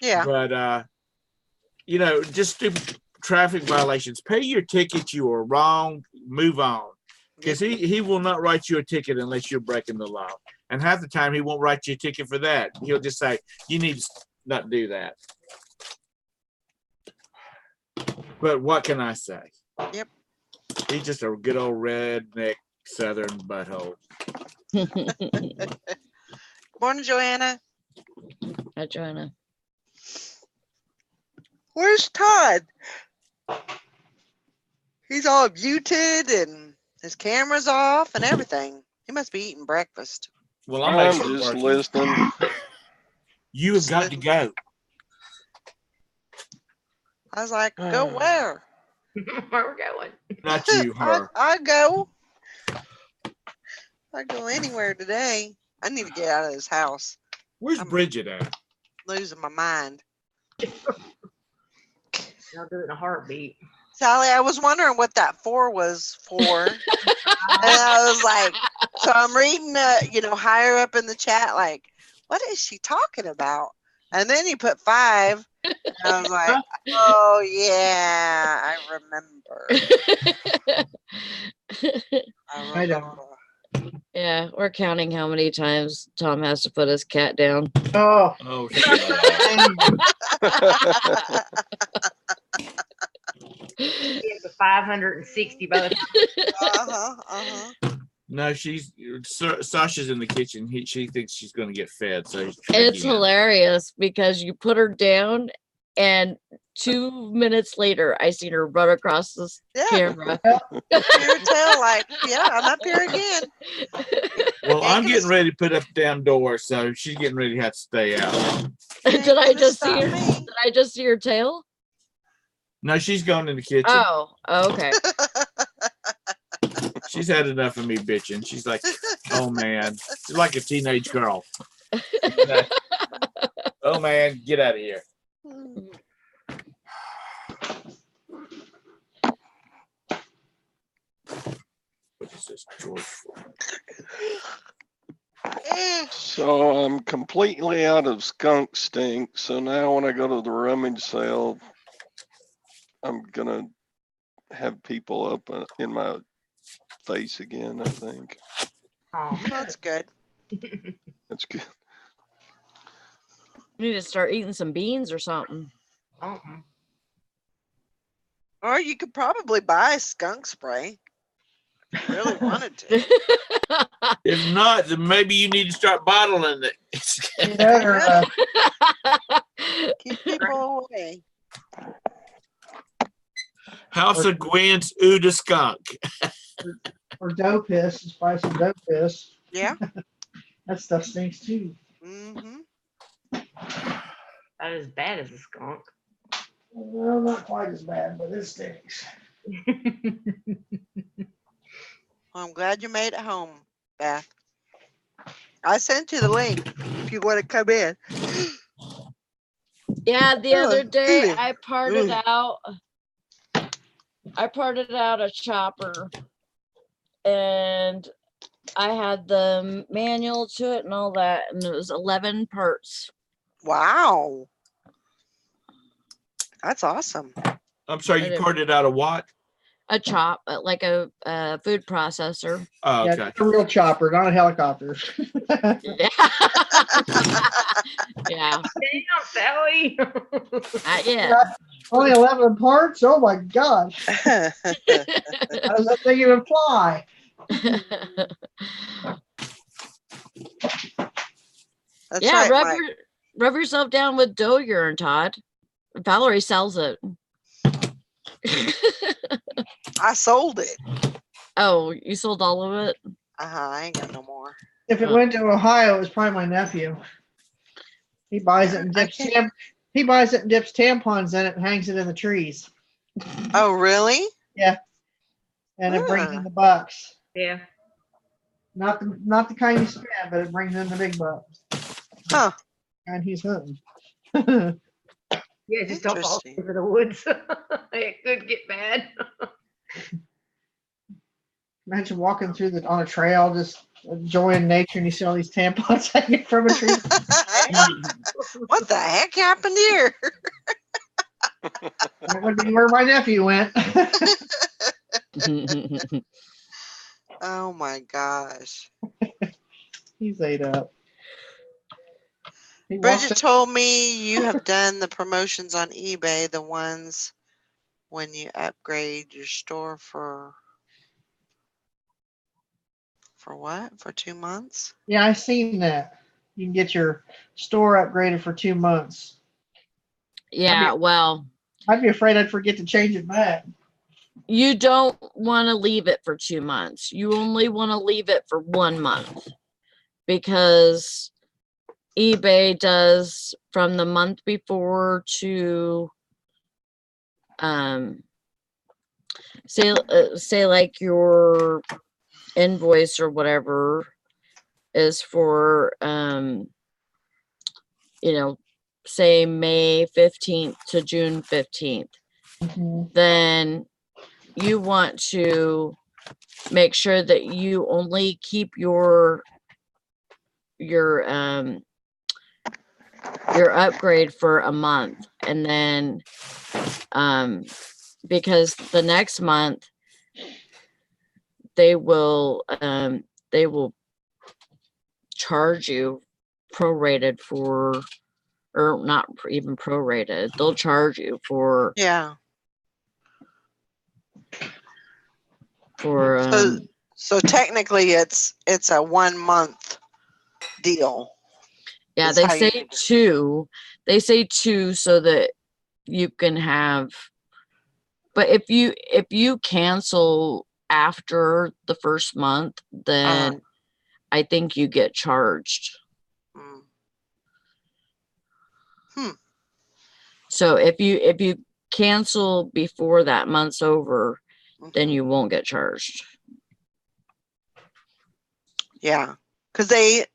Yeah. But, just stupid traffic violations. Pay your ticket. You are wrong. Move on. Because he will not write you a ticket unless you're breaking the law. And half the time he won't write you a ticket for that. He'll just say, you need to not do that. But what can I say? Yep. He's just a good old redneck southern butthole. Morning, Joanna. Hi, Joanna. Where's Todd? He's all muted and his camera's off and everything. He must be eating breakfast. Well, I'm just listening. You have got to go. I was like, go where? Where we're going? Not you, her. I go. I go anywhere today. I need to get out of this house. Where's Bridget at? Losing my mind. I'll do it in a heartbeat. Sally, I was wondering what that 4 was for. And I was like, so I'm reading, higher up in the chat, like, what is she talking about? And then you put 5. And I was like, oh, yeah, I remember. I don't. Yeah, we're counting how many times Tom has to put his cat down. Oh, shit. 560 by the time. No, Sasha's in the kitchen. She thinks she's going to get fed. So it's hilarious because you put her down and 2 minutes later, I seen her run across this camera. Your tail like, yeah, I'm up here again. Well, I'm getting ready to put up the damn door, so she's getting ready to have to stay out. Did I just see her tail? No, she's going in the kitchen. Oh, okay. She's had enough of me bitching. She's like, oh man, she's like a teenage girl. Oh man, get out of here. What is this, George? So I'm completely out of skunk stink. So now when I go to the rummage sale, I'm gonna have people up in my face again, I think. Oh, that's good. That's good. You need to start eating some beans or something. Or you could probably buy skunk spray. If you really wanted to. If not, then maybe you need to start bottling it. Keep people away. House of Gwen's Uda skunk. Or dough piss. Just buy some dough piss. Yeah. That stuff stinks too. Mm-hmm. Not as bad as a skunk. Well, not quite as bad, but it stinks. I'm glad you made it home, Beth. I sent you the link if you want to come in. Yeah, the other day I parted out I parted out a chopper, and I had the manual to it and all that, and it was 11 parts. Wow. That's awesome. I'm sorry, I you did. parted out a what? A chop, like a food processor. Oh, Yeah, okay. it's a real chopper, not a helicopter. Yeah. Yeah. Damn, Sally. Not yet. Only 11 parts? Oh my gosh. How does that thing even fly? That's Yeah, right, rub, Mike. rub yourself down with dough urine, Todd. Valerie sells it. I sold it. Oh, you sold all of it? I ain't got no more. If it went to Ohio, it was probably my nephew. He buys it and I dips can't- he buys it and dips tampons in it and hangs it in the trees. Oh, really? Yeah. And it brings Ah. in the bucks. Yeah. Not the kind you spend, but it brings in the big bucks. Huh. And he's hunting. Yeah, just don't fall Interesting. into the woods. It could get bad. Imagine walking through on a trail, just enjoying nature, and you see all these tampons hanging from a tree. What the heck happened here? That would be where my nephew went. Oh my gosh. He's ate up. He Bridget walks told me you have done the promotions on eBay, the ones when you upgrade your store for what? For 2 months? Yeah, I seen that. You can get your store upgraded for 2 months. Yeah, well, I'd be afraid I'd forget to change it back. you don't want to leave it for 2 months. You only want to leave it for 1 month, because eBay does from the month before to say like your invoice or whatever is for say May 15th to June 15th. Then you want to make sure that you only keep your upgrade for a month, and then because the next month they will charge you prorated for, or not even prorated, they'll charge you for Yeah. for So technically it's a 1 month deal. yeah, is they how you say need to- 2. They say 2 so that you can have, but if you cancel after the first month, then I think you get charged. So if you cancel before that month's over, then you won't get charged. Yeah. Because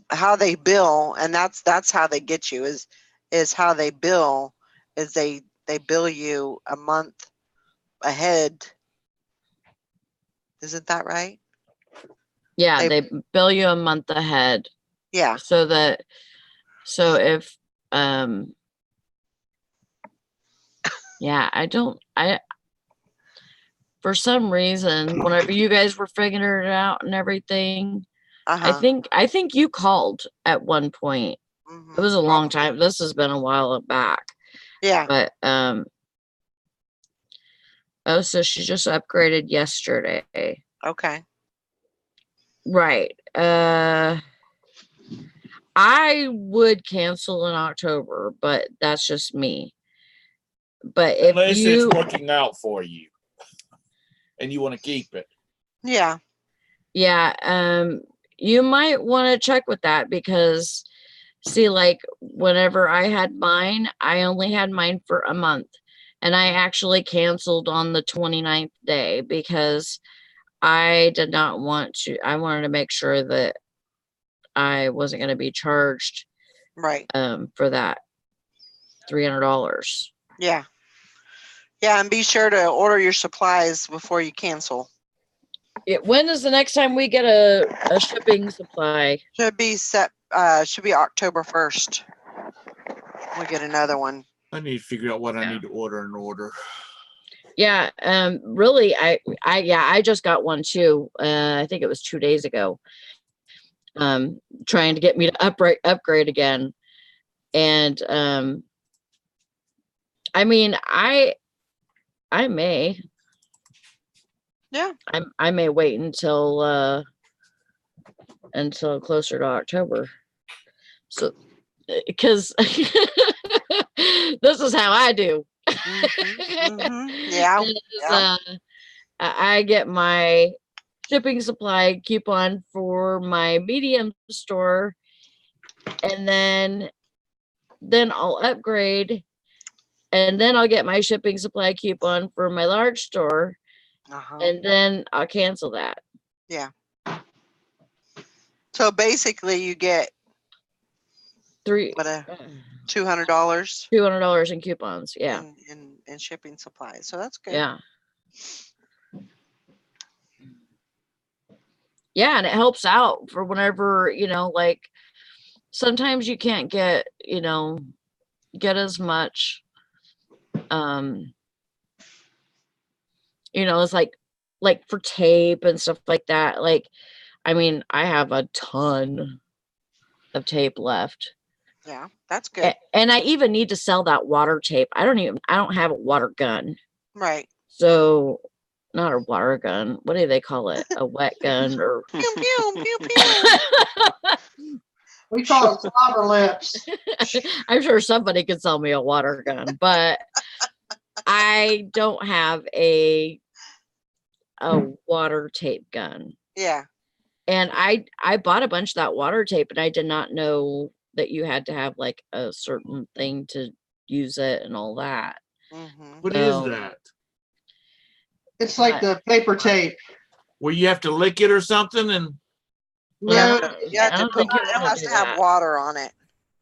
how they bill, and that's how they get you, is how they bill, is they bill you a month ahead. Isn't that right? Yeah, they bill you a month ahead. Yeah. So if yeah, for some reason, whenever you guys were figuring it out and everything, I think you called at one point. It was a long time. This has been a while back. Yeah. But oh, so she just upgraded yesterday. Okay. Right. I would cancel in October, but that's just me. But if unless it's working out for you and you want to keep it. Yeah. Yeah, you might want to check with that, because see, like whenever I had mine, I only had mine for a month, and I actually canceled on the 29th day because I did not want to. I wanted to make sure that I wasn't going to be charged right for that $300. Yeah. Yeah, and be sure to order your supplies before you cancel. When is the next time we get a shipping supply? Should be October 1st. We get another one. I need to figure out what I need to order in order. Yeah, really, I just got one too. I think it was 2 days ago. Trying to get me to upgrade again. And I mean, I may. Yeah. I may wait until closer to October. So, because this is how I do. Yeah. I get my shipping supply coupon for my medium store, and then I'll upgrade, and then I'll get my shipping supply coupon for my large store, and then I'll cancel that. Yeah. So basically, you get $200. $200 in coupons. Yeah. In shipping supplies. So that's good. Yeah. Yeah, and it helps out for whenever, like sometimes you can't get as much it's like for tape and stuff like that. Like, I mean, I have a ton of tape left. Yeah, that's good. And I even need to sell that water tape. I don't have a water gun. Right. So not a water gun. What do they call it? A wet gun or pew pew pew pew. We call it slobber lips. I'm sure somebody could sell me a water gun, but I don't have a water tape gun. Yeah. And I bought a bunch of that water tape, and I did not know that you had to have like a certain thing to use it and all that. What is that? It's like the paper tape. Well, you have to lick it or something, and Yeah, you have to think it has to have water on it.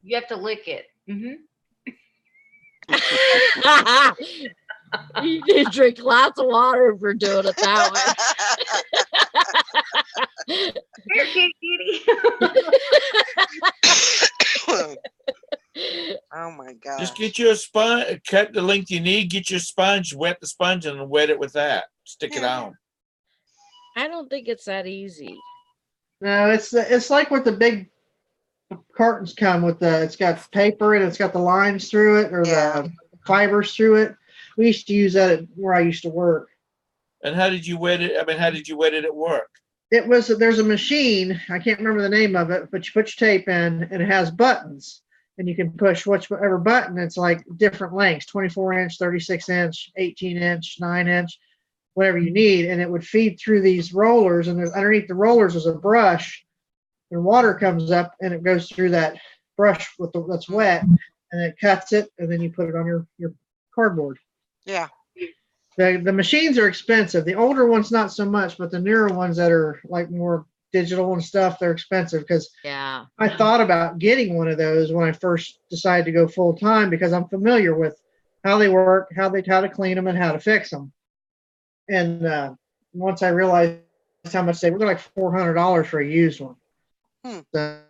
You have to lick it. You need to drink lots of water if you're doing it that way. Here, kitty. Oh my god! Just get you a sponge, cut the length you need, get your sponge, wet the sponge, and wet it with that. Stick it on. I don't think it's that easy. No, it's like what the big cartons come with. It's got paper and it's got the lines through it, or the fibers through it. We used to use that where I used to work. And how did you wet it? I mean, how did you wet it at work? There's a machine, I can't remember the name of it, but you put your tape in and it has buttons, and you can push whichever button. It's like different lengths, 24-inch, 36-inch, 18-inch, 9-inch, whatever you need. And it would feed through these rollers, and underneath the rollers is a brush, and water comes up and it goes through that brush that's wet, and it cuts it, and then you put it on your cardboard. Yeah. The machines are expensive. The older ones not so much, but the newer ones that are like more digital and stuff, they're expensive. Because I thought about getting one of those when I first decided to go full time, because I'm familiar with how they work, how to clean them, and how to fix them. And once I realized how much they were, like $400 for a used one. So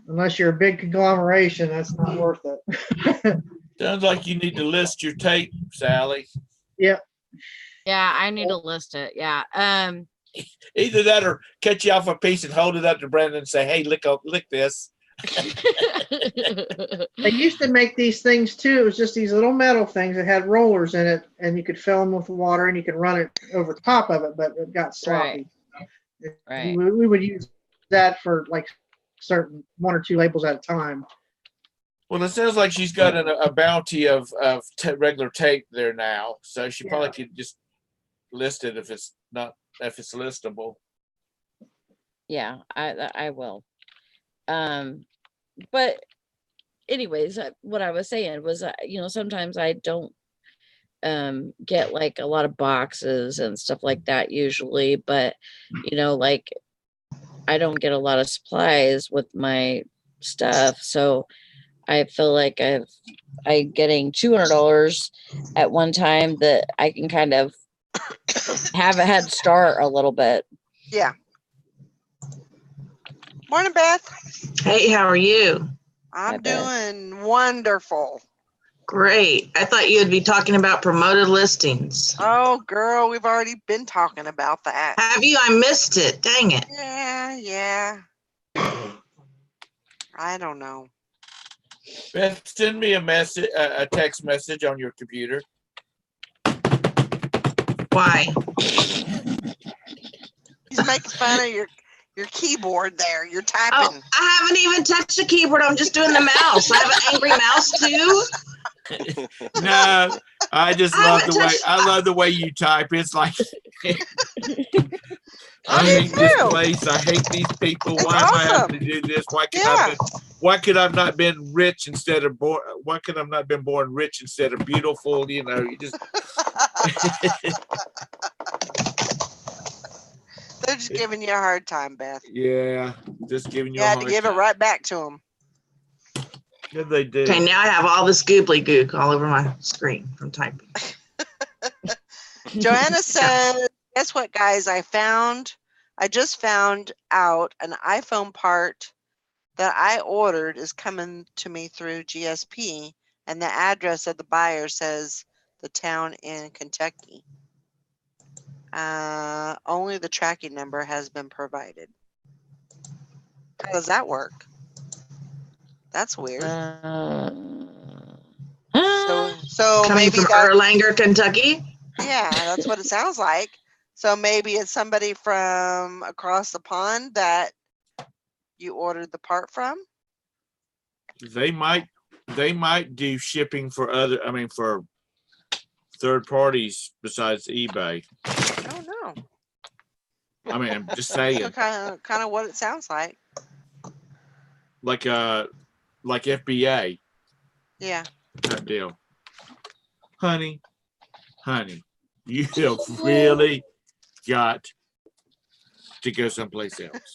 unless you're a big conglomeration, that's not worth it. Sounds like you need to list your tape, Sally. Yep. Yeah, I need to list it. Yeah. Either that or cut you off a piece and hold it up to Brandon and say, "Hey, lick this." They used to make these things too. It was just these little metal things that had rollers in it, and you could fill them with water, and you could run it over top of it, but it got sloppy. Right. We would use that for like certain 1 or 2 labels at a time. Well, it sounds like she's got a bounty of regular tape there now, so she probably could just list it if it's listable. Yeah, I will. But anyways, what I was saying was, sometimes I don't get like a lot of boxes and stuff like that usually, but like I don't get a lot of supplies with my stuff, so I feel like I'm getting $200 at one time that I can kind of have a head start a little bit. Yeah. Morning, Beth. Hey, how are you? I'm Beth. doing wonderful. Great. I thought you would be talking about promoted listings. Oh, girl, we've already been talking about that. Have you? I missed it. Dang it. Yeah. I don't know. Beth, send me a text message on your computer. Why? He's making fun of your keyboard there. You're Oh, typing. I haven't even touched the keyboard. I'm just doing the mouse. I have an angry mouse too. No, I just I love haven't the way touched- I love the way you type. It's like I do hate this too. place. I hate these people. It's Why am I awesome. having to do this? Why Yeah. could I have not been rich instead of born? Why could I have not been born rich instead of beautiful? You know, you just They're just giving you a hard time, Beth. yeah, just giving you You a had to hard give it time. right back to them. Yeah, they do. Okay, now I have all this goobly gook all over my screen from typing. Joanna says, guess what, guys? I just found out an iPhone part that I ordered is coming to me through GSP, and the address of the buyer says the town in Kentucky. Only the tracking number has been provided. How does that work? That's weird. So Coming maybe from that, Erlanger, Kentucky. yeah, that's what it sounds like. So maybe it's somebody from across the pond that you ordered the part from. They might do shipping for for third parties besides eBay. I don't know. I mean, I'm just That's saying, kind of what it sounds like. like FBA Yeah. type deal. Honey, you have really got to go someplace else.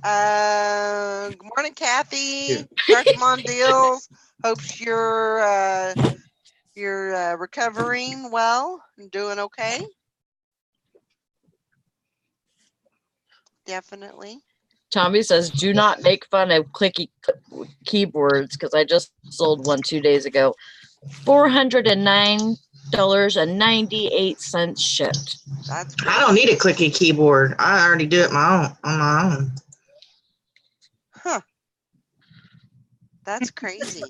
Good morning, Kathy. Carcamon Deals. Hopes you're recovering well and doing okay. Definitely. Tommy says, do not make fun of clicky keyboards because I just sold one 2 days ago. $409.98 shipped. That's great. I don't need a clicky keyboard. I already do it on my own. Huh. That's crazy.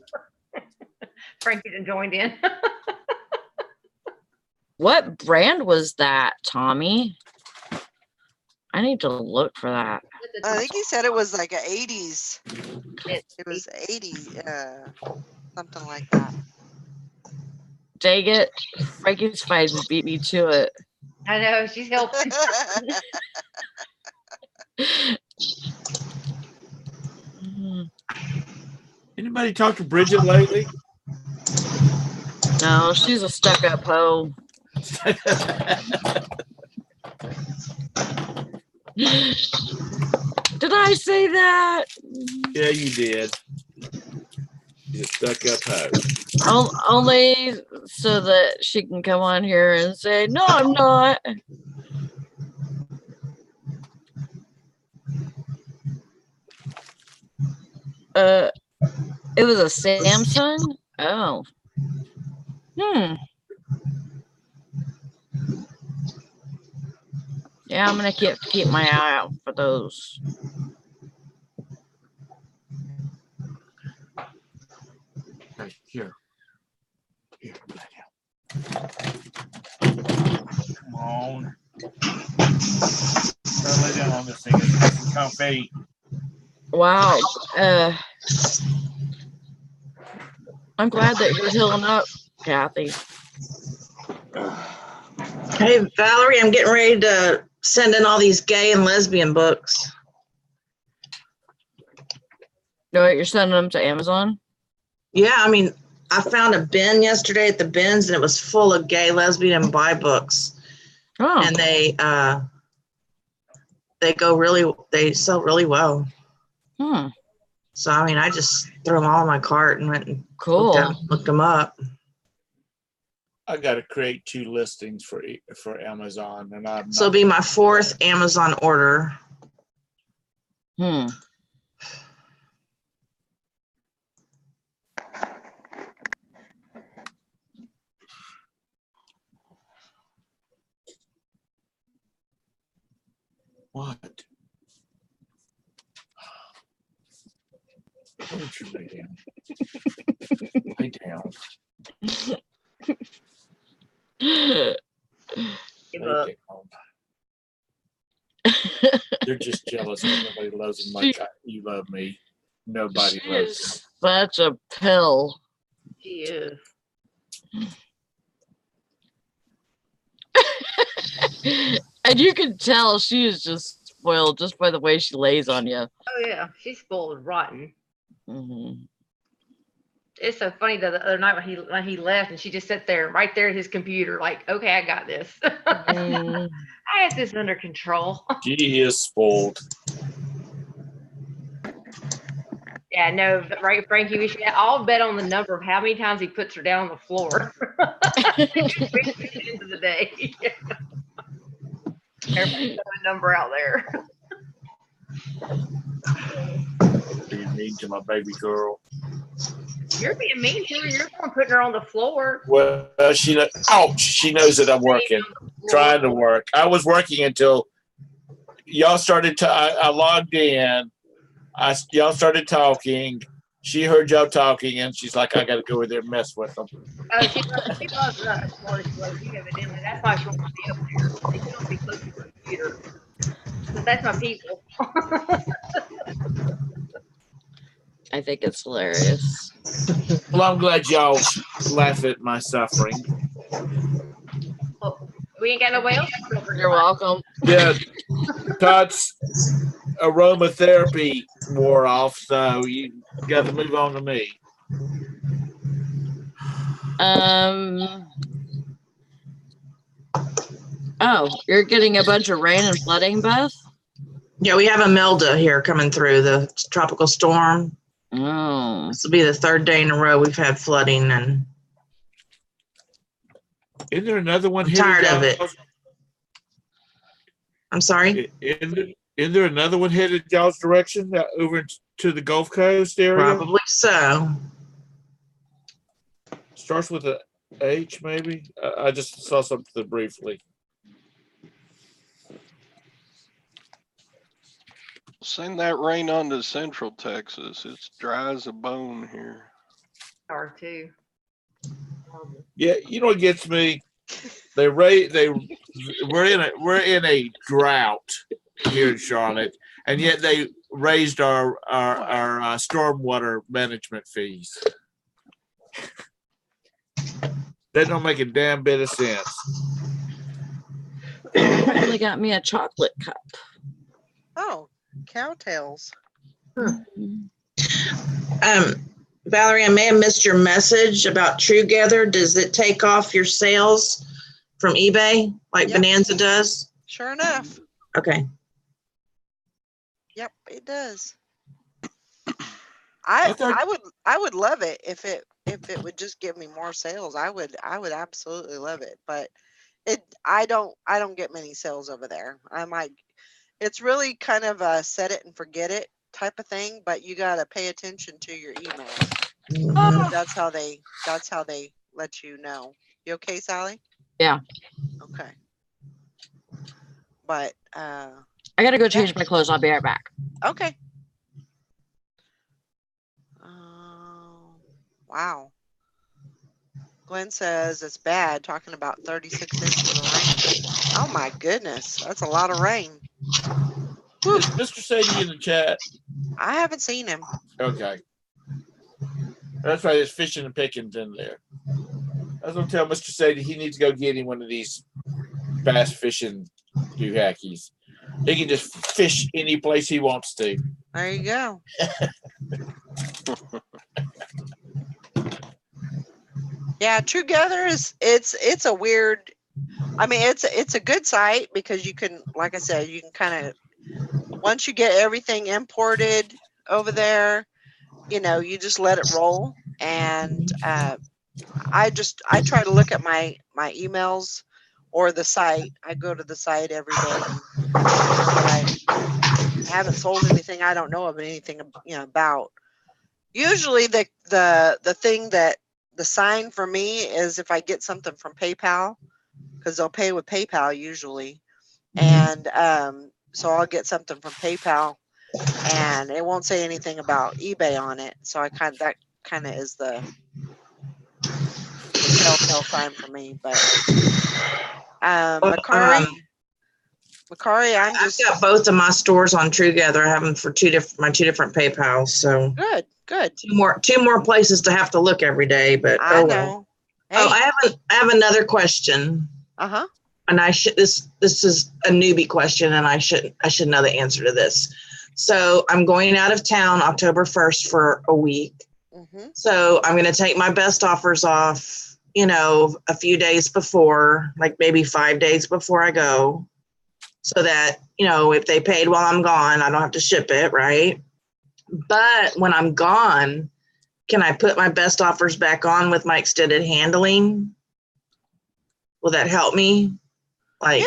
Frankie done joined in. What brand was that, Tommy? I need to look for that. I think he said it was like an 80s. It was 80s, something like that. Dang it. Frankie's fight beat me to it. I know, she's helping. Anybody talk to Bridget lately? No, she's a stuck-up hoe. Did I say that? Yeah, you did. You stuck up hoe. Only so that she can come on here and say, no, I'm not. It was a Samsung? Oh. Yeah, I'm gonna keep my eye out for those. Hey, here. Lay down. Come on. Don't lay down on this thing. It's nice and comfy. Wow. I'm glad that you're healing up, Kathy. Hey, Valerie, I'm getting ready to send in all these gay and lesbian books. No, you're sending them to Amazon? Yeah, I mean, I found a bin yesterday at the bins, and it was full of gay, lesbian, and bi books. Oh. And they sell really well. So I mean, I just threw them all in my cart and went and Cool. looked them up. I got to create 2 listings for Amazon, and I'm So it'll be my 4th Amazon order. What? Why don't you lay down? Lay down. Give Lay up. down. They're just jealous because nobody loves them like you love me. Nobody She loves is such a pill. She is. And you can tell she is just spoiled just by the way she lays on you. Oh yeah, she's spoiled rotten. Mm-hmm. It's so funny that the other night when he left and she just sat there right there at his computer, like, okay, I got this. Mm. I have this under control. you. She is spoiled. Yeah, no, right, Frankie, we should all bet on the number of how many times he puts her down on the floor. At the end of the day. Everybody's got a number out there. Being mean to my baby girl. You're being mean to her. You're the one putting her on the floor. Well, she knows that I'm working, trying to work. I was working until y'all started. I logged in. Y'all started talking. She heard y'all talking, and she's like, "I got to go over there and mess with them." Oh, she loves us more than she loves you, evidently. That's why she wants to be up there. She wants to be close to the computer. Because that's my people. I think it's hilarious. Well, I'm glad y'all laugh at my suffering. Well, we ain't got nobody else. You're welcome. Yeah, Todd's aromatherapy wore off, so you got to move on to me. Oh, you're getting a bunch of rain and flooding, Beth? Yeah, we have Imelda here coming through, the tropical storm. Oh. This will be the 3rd day in a row we've had flooding, and Isn't there another one? I'm tired of it. I'm sorry? Isn't there another one headed y'all's direction over to the Gulf Coast area? Probably so. Starts with a H, maybe? I just saw something briefly. Send that rain on to Central Texas. It's dry as a bone here. Or two. Yeah, you know what gets me? We're in a drought here in Charlotte, and yet they raised our stormwater management fees. That don't make a damn bit of sense. They got me a chocolate cup. Oh, cowtails. Valerie, I may have missed your message about TrueGether. Does it take off your sales from eBay like Yep. Bonanza does? Sure enough. Okay. Yep, it does. I would love it if it would just give me more sales. I would absolutely love it. But I don't get many sales over there. It's really kind of a set it and forget it type of thing, but you got to pay attention to your emails. Mhm. That's how they let you know. You okay, Sally? Yeah. Okay. But I gotta go change my clothes. I'll be right back. okay. Wow. Glenn says it's bad, talking about 36 inches of rain. Oh my goodness, that's a lot of rain. Is Mr. Sadie in the chat? I haven't seen him. Okay. That's right, there's fishing and pickings in there. I was gonna tell Mr. Sadie he needs to go get him one of these bass fishing doohickeys. He can just fish any place he wants to. There you go. Yeah, TrueGether is it's a weird. I mean, it's a good site because you can, like I said, you can kind of once you get everything imported over there, you know, you just let it roll. And I try to look at my emails or the site. I go to the site every day and make sure that I haven't sold anything I don't know of anything, you know, about. Usually the thing that the sign for me is if I get something from PayPal, because they'll pay with PayPal usually. And so I'll get something from PayPal and it won't say anything about eBay on it. So that kind of is the telltale sign for me. But Macari, I'm I've just got both of my stores on TrueGather. I have them for my two different PayPals. So good. Two more places to have to look every day. But I well. know. Hey. Oh, I have another question. Uh-huh. And this is a newbie question, and I should know the answer to this. So I'm going out of town October 1st for a week. Mm-hmm. So I'm going to take my best offers off, you know, a few days before, like maybe 5 days before I go, so that, you know, if they paid while I'm gone, I don't have to ship it, right? But when I'm gone, can I put my best offers back on with my extended handling? Will that help me? Like,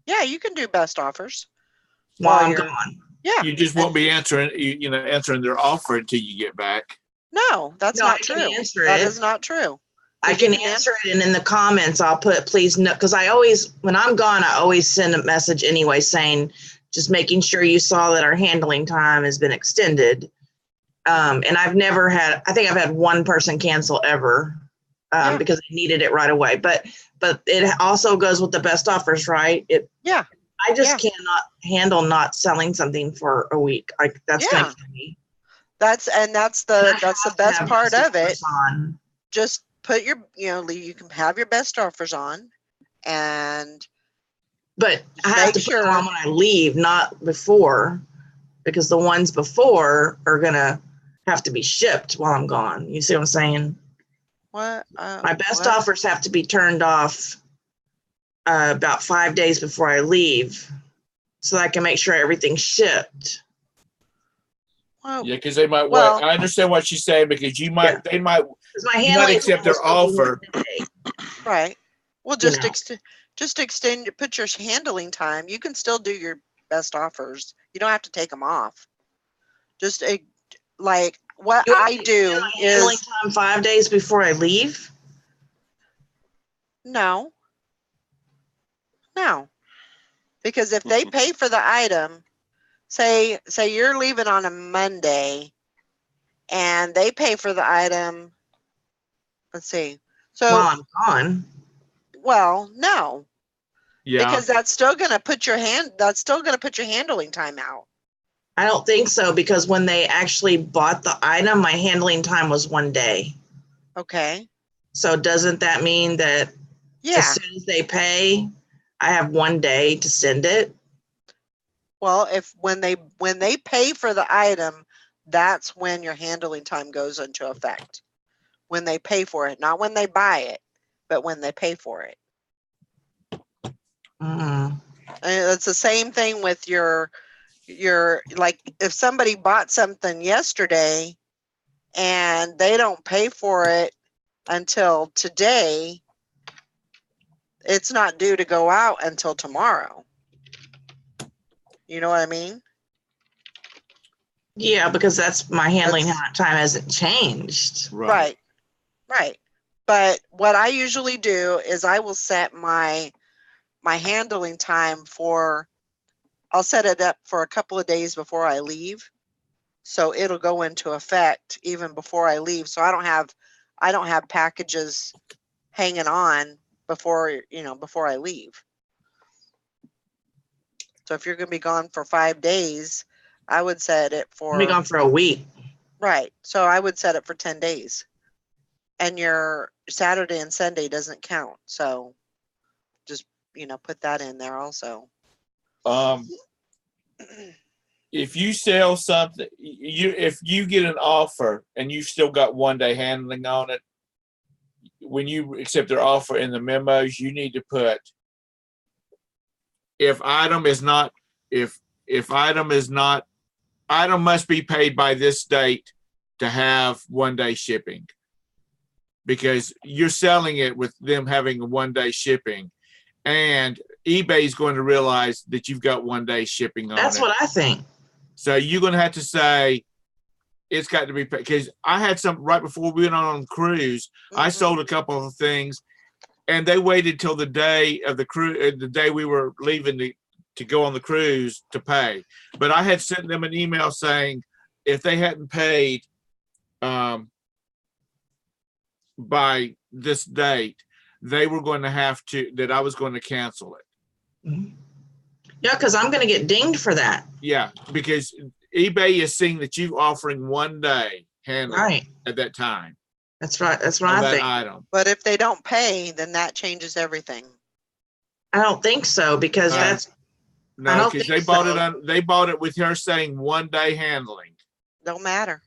yeah, you can do best offers while I'm gone. Yeah. You just won't be answering their offer until you get back. No, that's not true. That is not true. I can answer it, and in the comments, I'll put please no, because when I'm gone, I always send a message anyway saying, just making sure you saw that our handling time has been extended. And I've never had, I think I've had one person cancel ever because they needed it right away. But it also goes with the best offers, right? I just cannot handle not selling something for a week. Like that's gonna kill me. That's the best part of it. Just put your, you can have your best offers on, but I have to put them on when I leave, not before, because the ones before are gonna have to be shipped while I'm gone. You see what I'm saying? What? My best offers have to be turned off about 5 days before I leave, so I can make sure everything's shipped. Well, yeah, because they might. I understand what she's saying, because they might accept their offer. Right. Well, just extend. Put your handling time. You can still do your best offers. You don't have to take them off. Just like what I do is handling time 5 days before I leave. No, because if they pay for the item, say you're leaving on a Monday, and they pay for the item. Let's see. So while I'm gone. Well, no. Yeah. Because that's still going to put your handling time out. I don't think so, because when they actually bought the item, my handling time was 1 day. Okay. So doesn't that mean that as soon as they pay, I have 1 day to send it? Well, when they pay for the item, that's when your handling time goes into effect. When they pay for it, not when they buy it, but when they pay for it. Mm-hmm. And it's the same thing with your like if somebody bought something yesterday and they don't pay for it until today, it's not due to go out until tomorrow. You know what I mean? Yeah, because that's my handling time hasn't changed. Right. But what I usually do is I will set my handling time I'll set it up for a couple of days before I leave. So it'll go into effect even before I leave. So I don't have packages hanging on before I leave. So if you're going to be gone for 5 days, I would set it for. I'll be gone for a week. Right. So I would set it for 10 days. And your Saturday and Sunday doesn't count. So just, put that in there also. If you sell something, if you get an offer and you've still got 1 day handling on it, when you accept their offer in the memos, you need to put item must be paid by this date, to have 1 day shipping, because you're selling it with them having a 1 day shipping, and eBay is going to realize that you've got 1 day shipping on That's it. what I think. So you're going to have to say it's got to be paid. Because I had some right before we went on the cruise. I sold a couple of things, and they waited till the day of the cruise, the day we were leaving to go on the cruise to pay. But I had sent them an email saying if they hadn't paid by this date, they were going to have to, that I was going to cancel it. Yeah, because I'm going to get dinged for that. Yeah, because eBay is seeing that you offering 1 day handling Right. at that time. That's right. That's what on I that think. item. But if they don't pay, then that changes everything. I don't think so, because that's, I No, don't because think they bought so. it on. They bought it with her saying 1 day handling. Don't matter.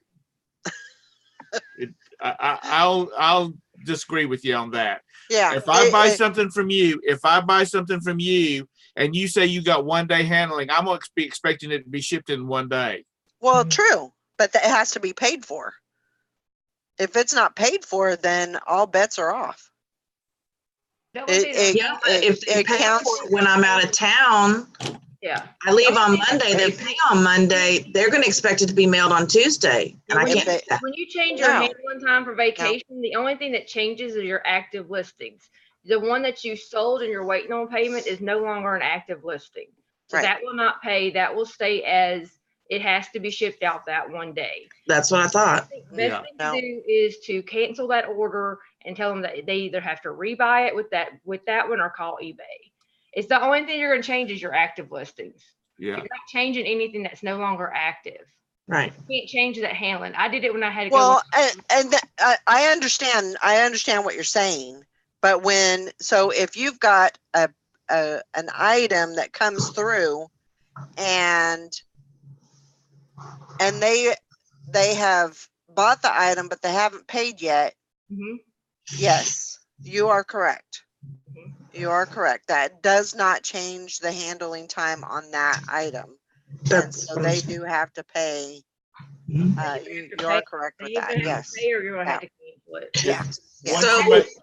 I'll disagree with you on that. Yeah. If I buy something from you, and you say you got 1 day handling, I'm going to be expecting it to be shipped in 1 day. Well, true, but it has to be paid for. If it's not paid for, then all bets are off. Yeah, but if they pay counts for it when I'm out of town, Yeah. I leave on Monday, they pay on Monday, they're going to expect it to be mailed on Tuesday. And I If can't do they- that. When you change your No. handling time for vacation, the only thing that changes is your active listings. The one that you sold and you're waiting on payment is no longer an active listing. So Right. that will not pay. That will stay as it has to be shipped out that 1 day. That's what I thought. The best thing to do is to cancel that order and tell them that they either have to rebuy it with that one or call eBay. It's the only thing you're going to change is your active listings. Yeah. You're not changing anything that's no longer active. Right. You can't change that handling. I did it when I had to Well, go. I understand. I understand what you're saying, but so if you've got an item that comes through, and they have bought the item but they haven't paid yet. Mhm. Yes, you are correct. You are correct. That does not change the handling time on that item. And so they do have to pay. You are correct with that. Yes. Or you're gonna have to cancel it. Yeah.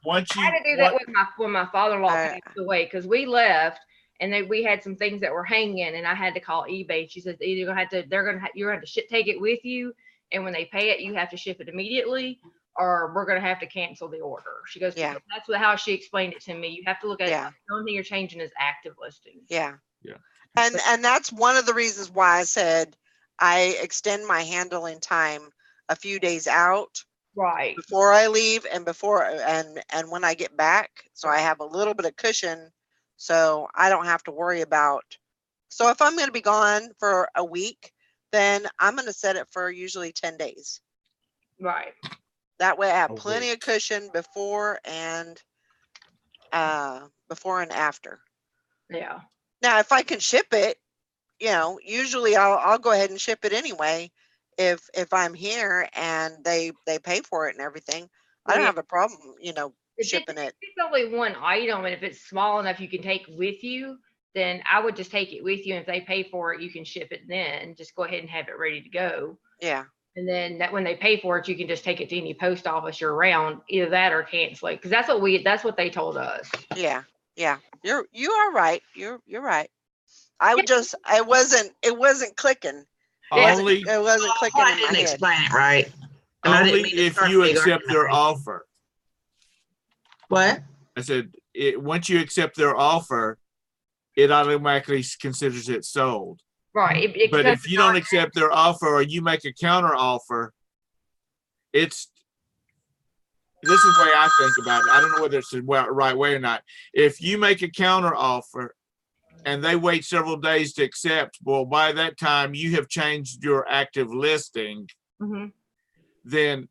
Once I had to do that when my father-in-law passed away, because we left and we had some things that were hanging, and I had to call eBay. She said you're gonna have to take it with you, and when they pay it, you have to ship it immediately, or we're gonna have to cancel the order. She goes, Yeah. That's how she explained it to me. You have to look at Yeah. it. The only thing you're changing is active listings. Yeah. Yeah. And that's one of the reasons why I said I extend my handling time a few days out. Right. Before I leave and and when I get back, so I have a little bit of cushion, so I don't have to worry about. So if I'm going to be gone for a week, then I'm going to set it for usually 10 days. Right. That way I have plenty of cushion before and after. Yeah. Now, if I can ship it, usually I'll go ahead and ship it anyway. If I'm here and they pay for it and everything, I don't have a problem, shipping it. If it's only one item, and if it's small enough you can take with you, then I would just take it with you. And if they pay for it, you can ship it then. Just go ahead and have it ready to go. Yeah. And then when they pay for it, you can just take it to any post office you're around, either that or cancel it. Because that's what they told us. Yeah. Yeah. You are right. You're right. It wasn't clicking. Only It wasn't clicking I in my didn't head. explain it right. And I only didn't mean to if start you a big accept argument. their offer. What? I said, once you accept their offer, it automatically considers it sold. Right. But if you don't accept their offer or you make a counter offer, this is the way I think about it. I don't know whether it's the right way or not. If you make a counter offer and they wait several days to accept, well, by that time you have changed your active listing, then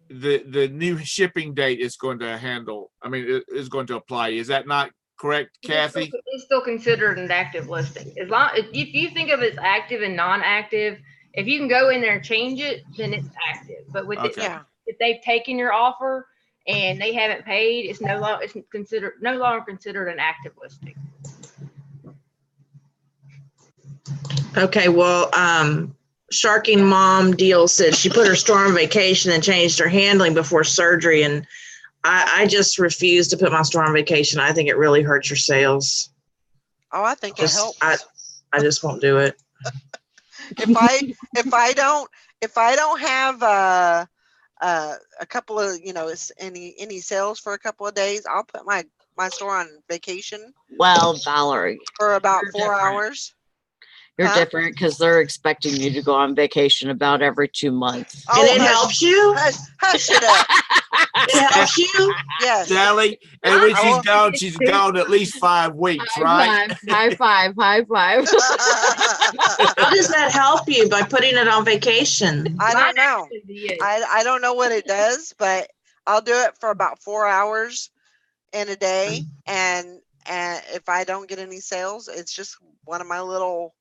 the new shipping date is going to is going to apply. Is that not correct, Kathy? It's still considered an active listing. If you think of it as active and non-active, if you can go in there and change it, then it's active. But if they've taken your offer and they haven't paid, it's no longer considered an active listing. Okay, well, Sharking Mom Deal said she put her store on vacation and changed her handling before surgery. And I just refuse to put my store on vacation. I think it really hurts your sales. Oh, I think it helps. I just won't do it. If I don't have a couple of, any sales for a couple of days, I'll put my store on vacation Well, Valerie, for about you're 4 different. hours. You're Huh? different because they're expecting you to go on vacation about every 2 months. And it helps you? Hush it up. It helps you? Yes. Sally, and when she's gone at least 5 weeks, right? High five. How does that help you by putting it on vacation? I don't know. I don't know what it does, but I'll do it for about 4 hours in a day. And if I don't get any sales, it's just one of my little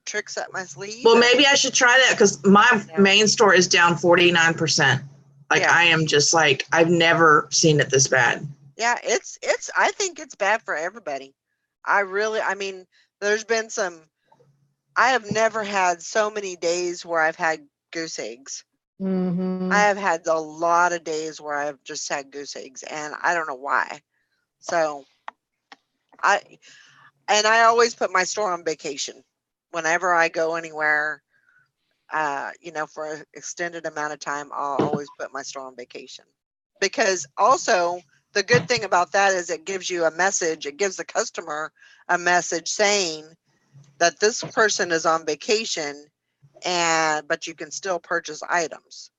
tricks up my sleeve. Well, maybe I should try that because my main store is down 49%. Like I am just like, I've never seen it this bad. Yeah, I think it's bad for everybody. I mean, there's been I have never had so many days where I've had goose eggs. Mm-hmm. I have had a lot of days where I've just had goose eggs, and I don't know why. So I always put my store on vacation whenever I go anywhere. For an extended amount of time, I'll always put my store on vacation, because also the good thing about that is it gives you a message. It gives the customer a message saying that this person is on vacation, but you can still purchase items.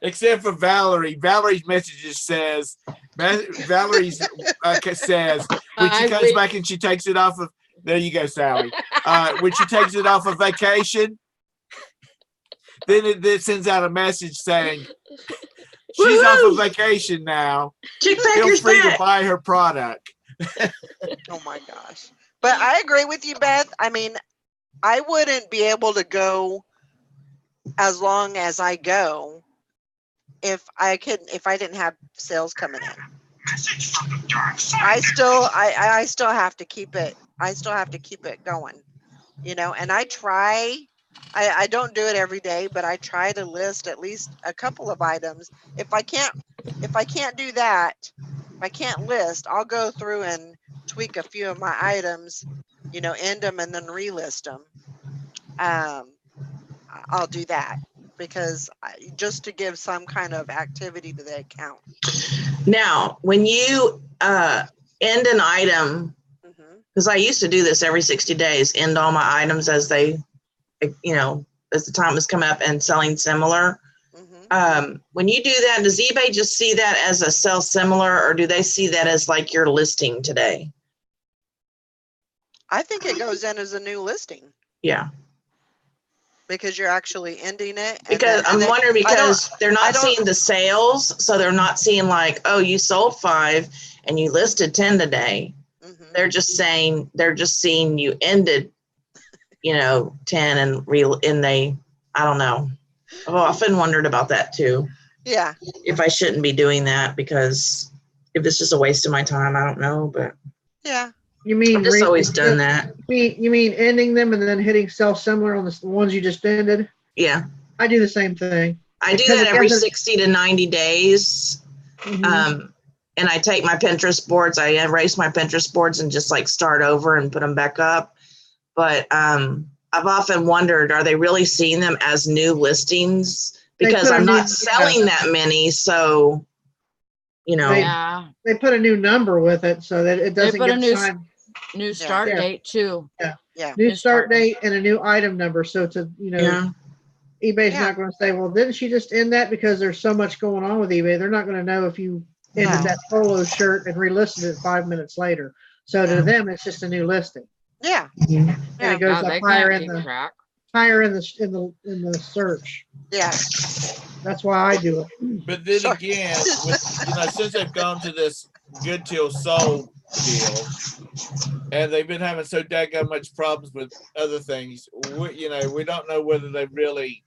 Except for Valerie. Valerie's messages says, Valerie's says, when she comes back and she takes it off of, there you go, Sally. When she takes it off of vacation, then it sends out a message saying, she's off of vacation now. Feel free to buy her product. Oh my gosh. But I agree with you, Beth. I mean, I wouldn't be able to go as long as I go if I didn't have sales coming in. I still have to keep it. I still have to keep it going, and I try. I don't do it every day, but I try to list at least a couple of items. If I can't do that, if I can't list, I'll go through and tweak a few of my items, end them and then relist them. I'll do that because just to give some kind of activity to the account. Now, when you end an item, because I used to do this every 60 days, end all my items as they, as the time was coming up and selling similar. When you do that, does eBay just see that as a sell similar, or do they see that as like your listing today? I think it goes in as a new listing. Yeah. Because you're actually ending it. Because I'm wondering, because they're not seeing the sales, so they're not seeing like, oh, you sold 5 and you listed 10 today. They're just seeing you ended, 10 and I don't know. I've often wondered about that too. Yeah. If I shouldn't be doing that, because if it's just a waste of my time, I don't know, but. Yeah. You mean I've just always done that. You mean ending them and then hitting sell similar on the ones you just ended? Yeah. I do the same thing. I do that every 60 to 90 days. And I take my Pinterest boards, I erase my Pinterest boards and just like start over and put them back up. But I've often wondered, are they really seeing them as new listings? Because I'm not selling that many. So, They put a new number with it so that it doesn't get time. New start date too. Yeah. New start date and a new item number. So eBay's not going to say, well, didn't she just end that? Because there's so much going on with eBay. They're not going to know if you ended that polo shirt and relisted it 5 minutes later. So to them, it's just a new listing. Yeah. And it goes up higher in the search. Yeah. That's why I do it. But then again, since they've gone to this good till sold deal, and they've been having so daggone much problems with other things, we don't know whether they really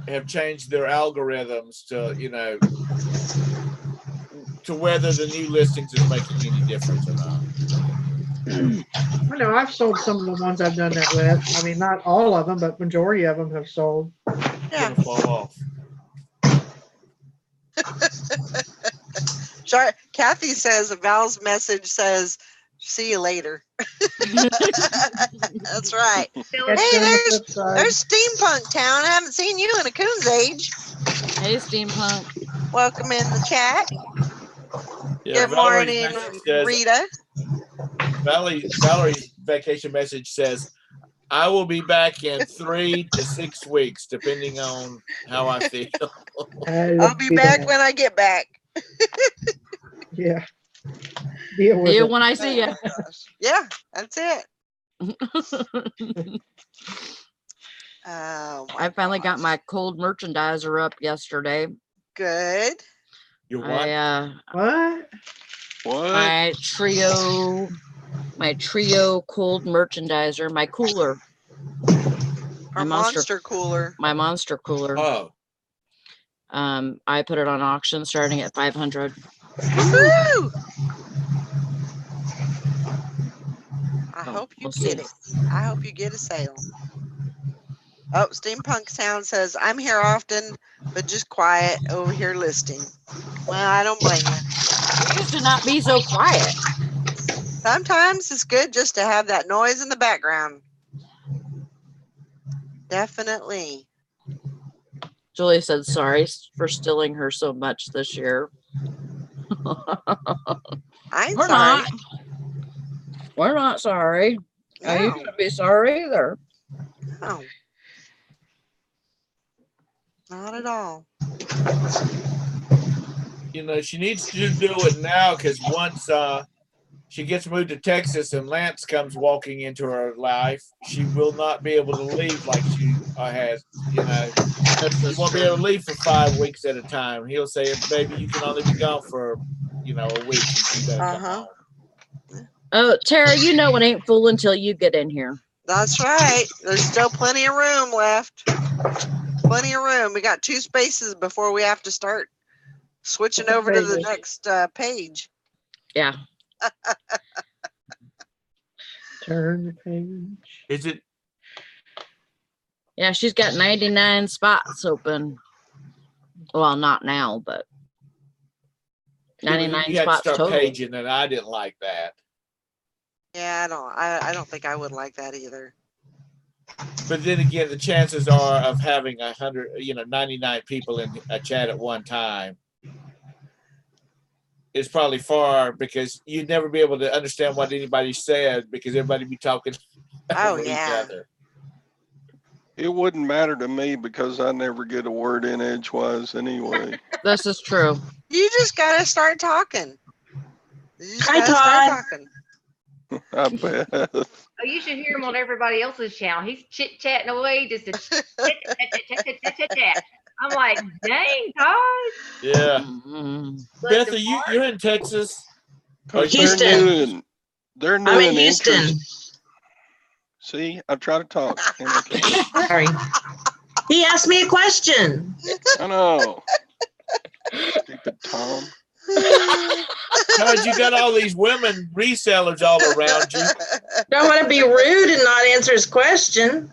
have changed their algorithms to whether the new listings is making any difference or not. I know I've sold some of the ones I've done that with. I mean, not all of them, but majority of them have sold. Yeah. Gonna fall off. Sorry, Kathy says Val's message says, "See you later." That's right. Catch you on the flip side. There's Steampunk Town. I haven't seen you in a coon's age. Hey, Steampunk. Welcome in the chat. Yeah, Good Valerie's morning, message says, Rita. Valerie vacation message says, I will be back in 3 to 6 weeks, depending on how I feel. I'll be back when I get back. Yeah. Deal with See you it. when I see you. Yeah, that's it. Oh, I finally got my cold merchandiser up yesterday. Good. You what? What? What? My trio cold merchandiser, my cooler. Our monster cooler. My monster cooler. Oh. I put it on auction starting at 500. Woo! I Oh, hope you we'll get see. it. I hope you get a sale. Oh, Steampunk Sound says, I'm here often, but just quiet over here listing. Well, I don't blame you. You used to not be so quiet. Sometimes it's good just to have that noise in the background. Definitely. Julie said sorry for stealing her so much this year. I ain't We're sorry. not. We're not sorry. No. You shouldn't be sorry either. No. Not at all. You know, she needs to do it now because once she gets moved to Texas and Lance comes walking into her life, she will not be able to leave like she has. You know, she won't be able to leave for 5 weeks at a time. He'll say, "Baby, you can only be gone for, a week. And you better come home." Oh, Tara, you know it ain't full until you get in here. That's right. There's still plenty of room left. Plenty of room. We got 2 spaces before we have to start switching over to the next page. Yeah. Turn the page. Is it? Yeah, she's got 99 spots open. Well, not now, but 99 You had to spots start total. paging, and I didn't like that. Yeah, I don't think I would like that either. But then again, the chances are of having 99 people in a chat at one time is probably far, because you'd never be able to understand what anybody said because everybody be talking over each other. It wouldn't matter to me because I never get a word in edgewise anyway. This is true. You just gotta start talking. Hi, Todd. I bet. Oh, you should hear him on everybody else's channel. He's chit chatting away, just a chat. I'm like, dang, Todd. Yeah. Mm-hmm. Beth, you're in Texas? Houston. They're new I'm in in Houston. interest. See, I try to talk. And I can't. Sorry. He asked me a question. I know. Stupid Tom. Todd, you got all these women resellers all around you. Don't want to be rude and not answer his question.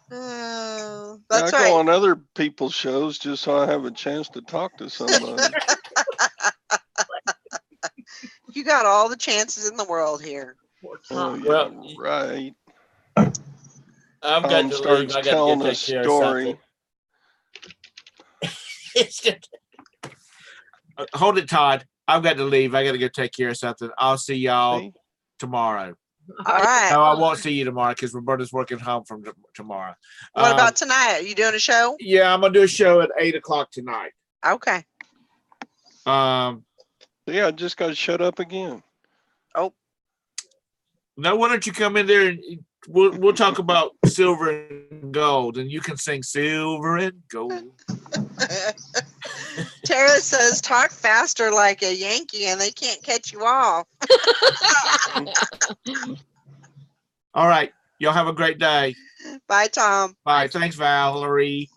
That's I right. go on other people's shows just so I have a chance to talk to somebody. You got all the chances in the world here. Oh, yeah, Well, right. I've got Tom to starts leave. I got to telling go a take care story. of something. Hold it, Todd. I've got to leave. I got to go take care of something. I'll see y'all See? tomorrow. All right. No, I won't see you tomorrow because Roberta's working home from tomorrow. What about tonight? Are you doing a show? Yeah, I'm gonna do a show at 8:00 tonight. Okay. Yeah, I just got shut up again. Oh. Now, why don't you come in there and we'll talk about silver and gold, and you can sing silver and gold. Tara says, talk faster like a Yankee and they can't catch you off. All right. Y'all have a great day. Bye, Tom. Bye. Thanks, Valerie.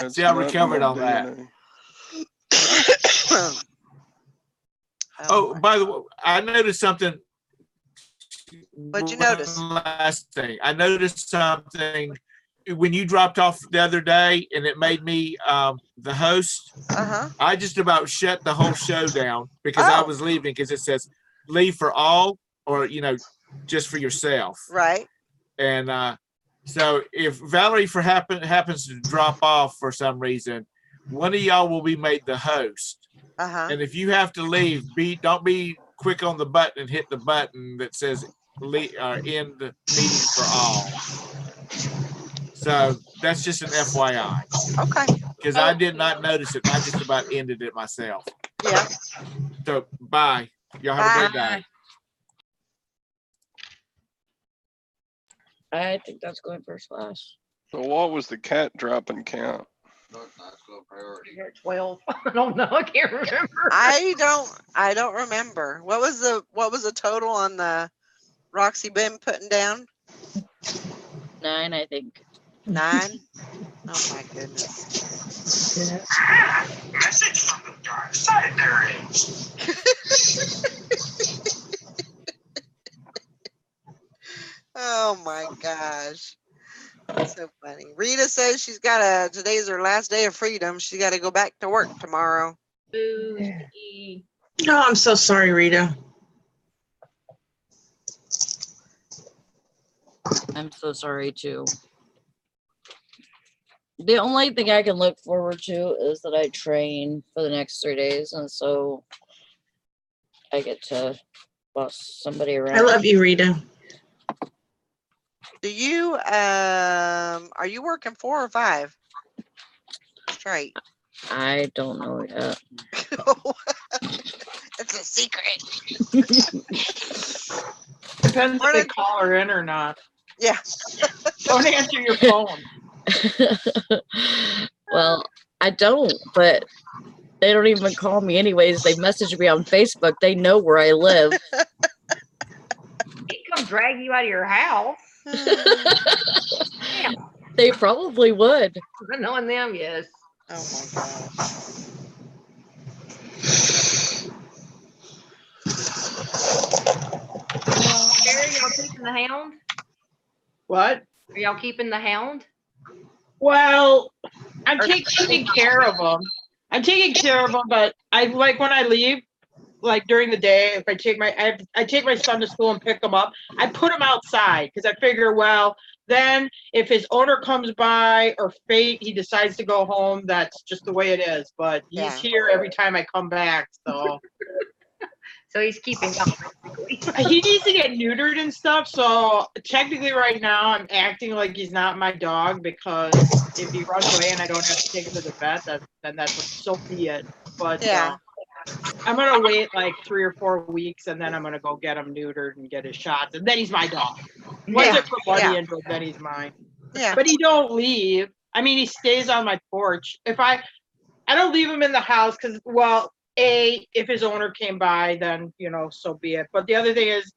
See, I recovered on that. Oh, my by the God. way, I noticed something. What'd you One notice? last thing. I noticed something when you dropped off the other day and it made me the host. Uh-huh. I just about shut the whole show down because I Oh. was leaving because it says leave for all or, just for yourself. Right. And so if Valerie happens to drop off for some reason, one of y'all will be made the host. Uh-huh. And if you have to leave, don't be quick on the button and hit the button that says end the meeting for all. So that's just an FYI. Okay. Because I did not notice it. I just about ended it myself. Yeah. So bye. Y'all have a great day. I think that's going first class. So what was the cat dropping count? You're at 12. I don't know. I can't remember. I don't remember. What was the total on the Roxy been putting down? 9, I think. 9? Oh my goodness. Yeah. Message from the dark side there is. Oh my gosh. That's so funny. Rita says today's her last day of freedom. She's got to go back to work tomorrow. Boozy. No, I'm so sorry, Rita. I'm so sorry too. The only thing I can look forward to is that I train for the next 3 days, and so I get to boss somebody around. I love you, Rita. Do you are you working 4 or 5 straight? I don't know yet. It's a secret. Depends if they call her in or not. Yeah. Don't answer your phone. Well, I don't, but they don't even call me anyways. They message me on Facebook. They know where I live. He'd come drag you out of your house. Yeah. They probably would. Knowing them, yes. Oh my gosh. Barry, y'all keeping the hound? What? Are y'all keeping the hound? Well, I'm taking care of them. I'm taking care of them, but I like when I leave, like during the day, if I take my son to school and pick him up, I put him outside because I figure, well, then if his owner comes by or fate, he decides to go home, that's just the way it is. But he's here every time I come back, so. So he's keeping up. He needs to get neutered and stuff. So technically right now I'm acting like he's not my dog because if he runs away and I don't have to take him to the vet, then that's so be it. But I'm going to wait like 3 or 4 weeks and then I'm going to go get him neutered and get his shots. And then he's my dog. Once I put money into it, then he's mine. Yeah. But he don't leave. I mean, he stays on my porch. If I don't leave him in the house because, well, if his owner came by, then, so be it. But the other thing is,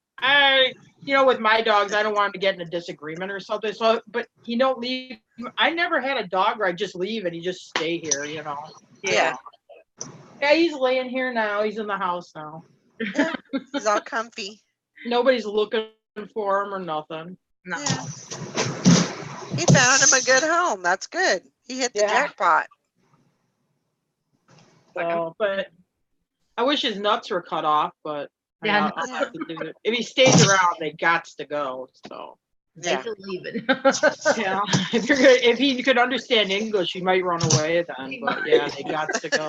with my dogs, I don't want him to get in a disagreement or something. So, but he don't leave. I never had a dog where I just leave and he just stay here, Yeah. Yeah, he's laying here now. He's in the house now. He's all comfy. Nobody's looking for him or nothing. No. Yeah. He found him a good home. That's good. He hit the jackpot. So, but I wish his nuts were cut off, but Yeah, I'll have to do it. If he stays around, they gots to go. So Yeah. He's leaving. yeah, if he could understand English, he might run away then. But yeah, they gots to go.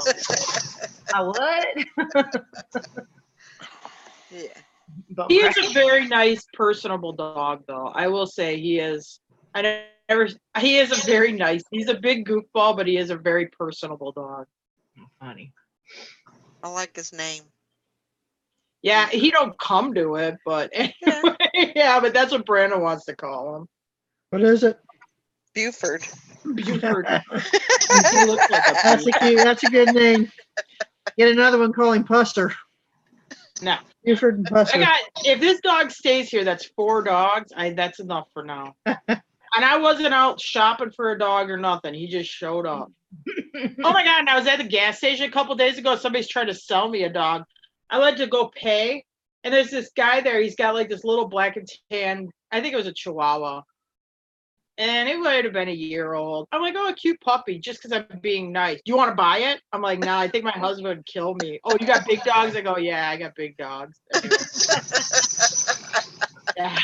I would. Yeah. But He is a very nice, personable dog, though. I will say he is. He is a very nice. He's a big goofball, but he is a very personable dog. funny. I like his name. Yeah, he don't come to it, but anyway, yeah, but that's what Brandon wants to call him. What is it? Buford. Buford. He looks like a That's a good name. Get another one, call him Puster. No. Buford and Puster. If this dog stays here, that's 4 dogs. That's enough for now. And I wasn't out shopping for a dog or nothing. He just showed up. Oh my God. And I was at the gas station a couple days ago. Somebody's trying to sell me a dog. I went to go pay, and there's this guy there. He's got like this little black and tan. I think it was a Chihuahua, and it might have been a year old. I'm like, oh, a cute puppy, just because I'm being nice. Do you want to buy it? I'm like, no, I think my husband would kill me. Oh, you got big dogs? I go, yeah, I got big dogs. Anyway. Yeah.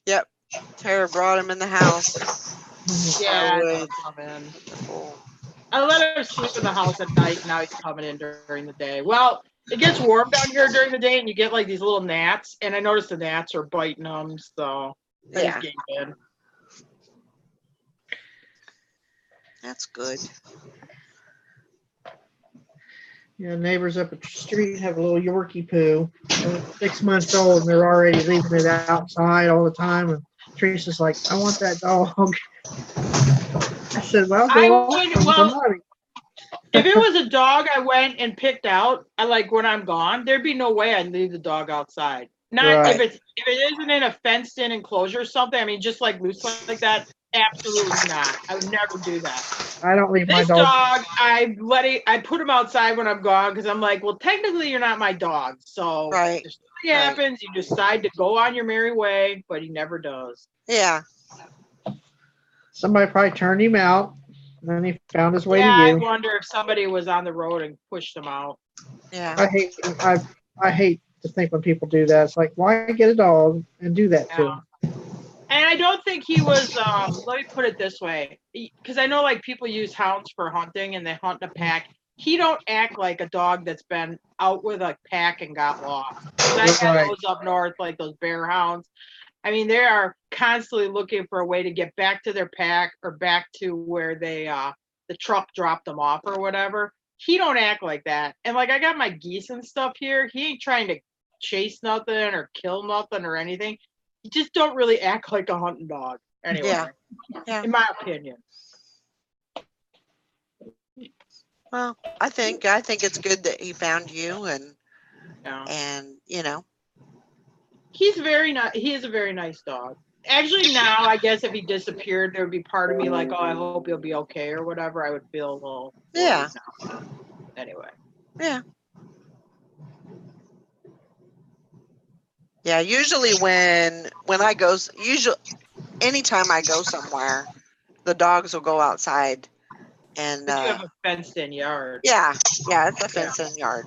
Yep. Tara brought him in the house. Yeah, would. he'll come in. I let him sleep in the house at night. Now he's coming in during the day. Well, it gets warm down here during the day, and you get like these little gnats. And I noticed the gnats are biting them, so I Yeah. just gave in. That's good. Yeah, neighbors up at the street have a little Yorkie poo. They're 6 months old, and they're already leaving it outside all the time. And Teresa's like, I want that dog. I said, well, I go would- on, well, somebody. If it was a dog I went and picked out, I like when I'm gone, there'd be no way I'd leave the dog outside. Not Right. if it isn't in a fenced in enclosure or something. I mean, just like loose like that. Absolutely not. I would never do that. I don't leave my This dog. dog, I put him outside when I'm gone because I'm like, well, technically you're not my dog. So Right. if something happens, you decide to go on your merry way, but he never does. Yeah. Somebody probably turned him out, and then he found his way Yeah, to I you. wonder if somebody was on the road and pushed him out. Yeah. I hate to think when people do that. It's like, why get a dog and do that to Yeah. him? And I don't think he was, let me put it this way, because I know like people use hounds for hunting and they hunt in a pack. He don't act like a dog that's been out with a pack and got lost. 'Cause I got Right. those up north, like those bear hounds. I mean, they are constantly looking for a way to get back to their pack or back to where they, the truck dropped them off or whatever. He don't act like that. And like I got my geese and stuff here. He ain't trying to chase nothing or kill nothing or anything. You just don't really act like a hunting dog. Anyway, Yeah. Yeah. in my opinion. Well, I think it's good that he found you Yeah. and you know. He's very nice. He is a very nice dog. Actually, now I guess if he disappeared, there would be part of me like, oh, I hope he'll be okay or whatever. I would feel a little. Yeah. Now. Anyway. Yeah. Yeah, usually when I go, usually anytime I go somewhere, the dogs will go outside and But you have a fenced-in yard. yeah, it's a fenced-in yard.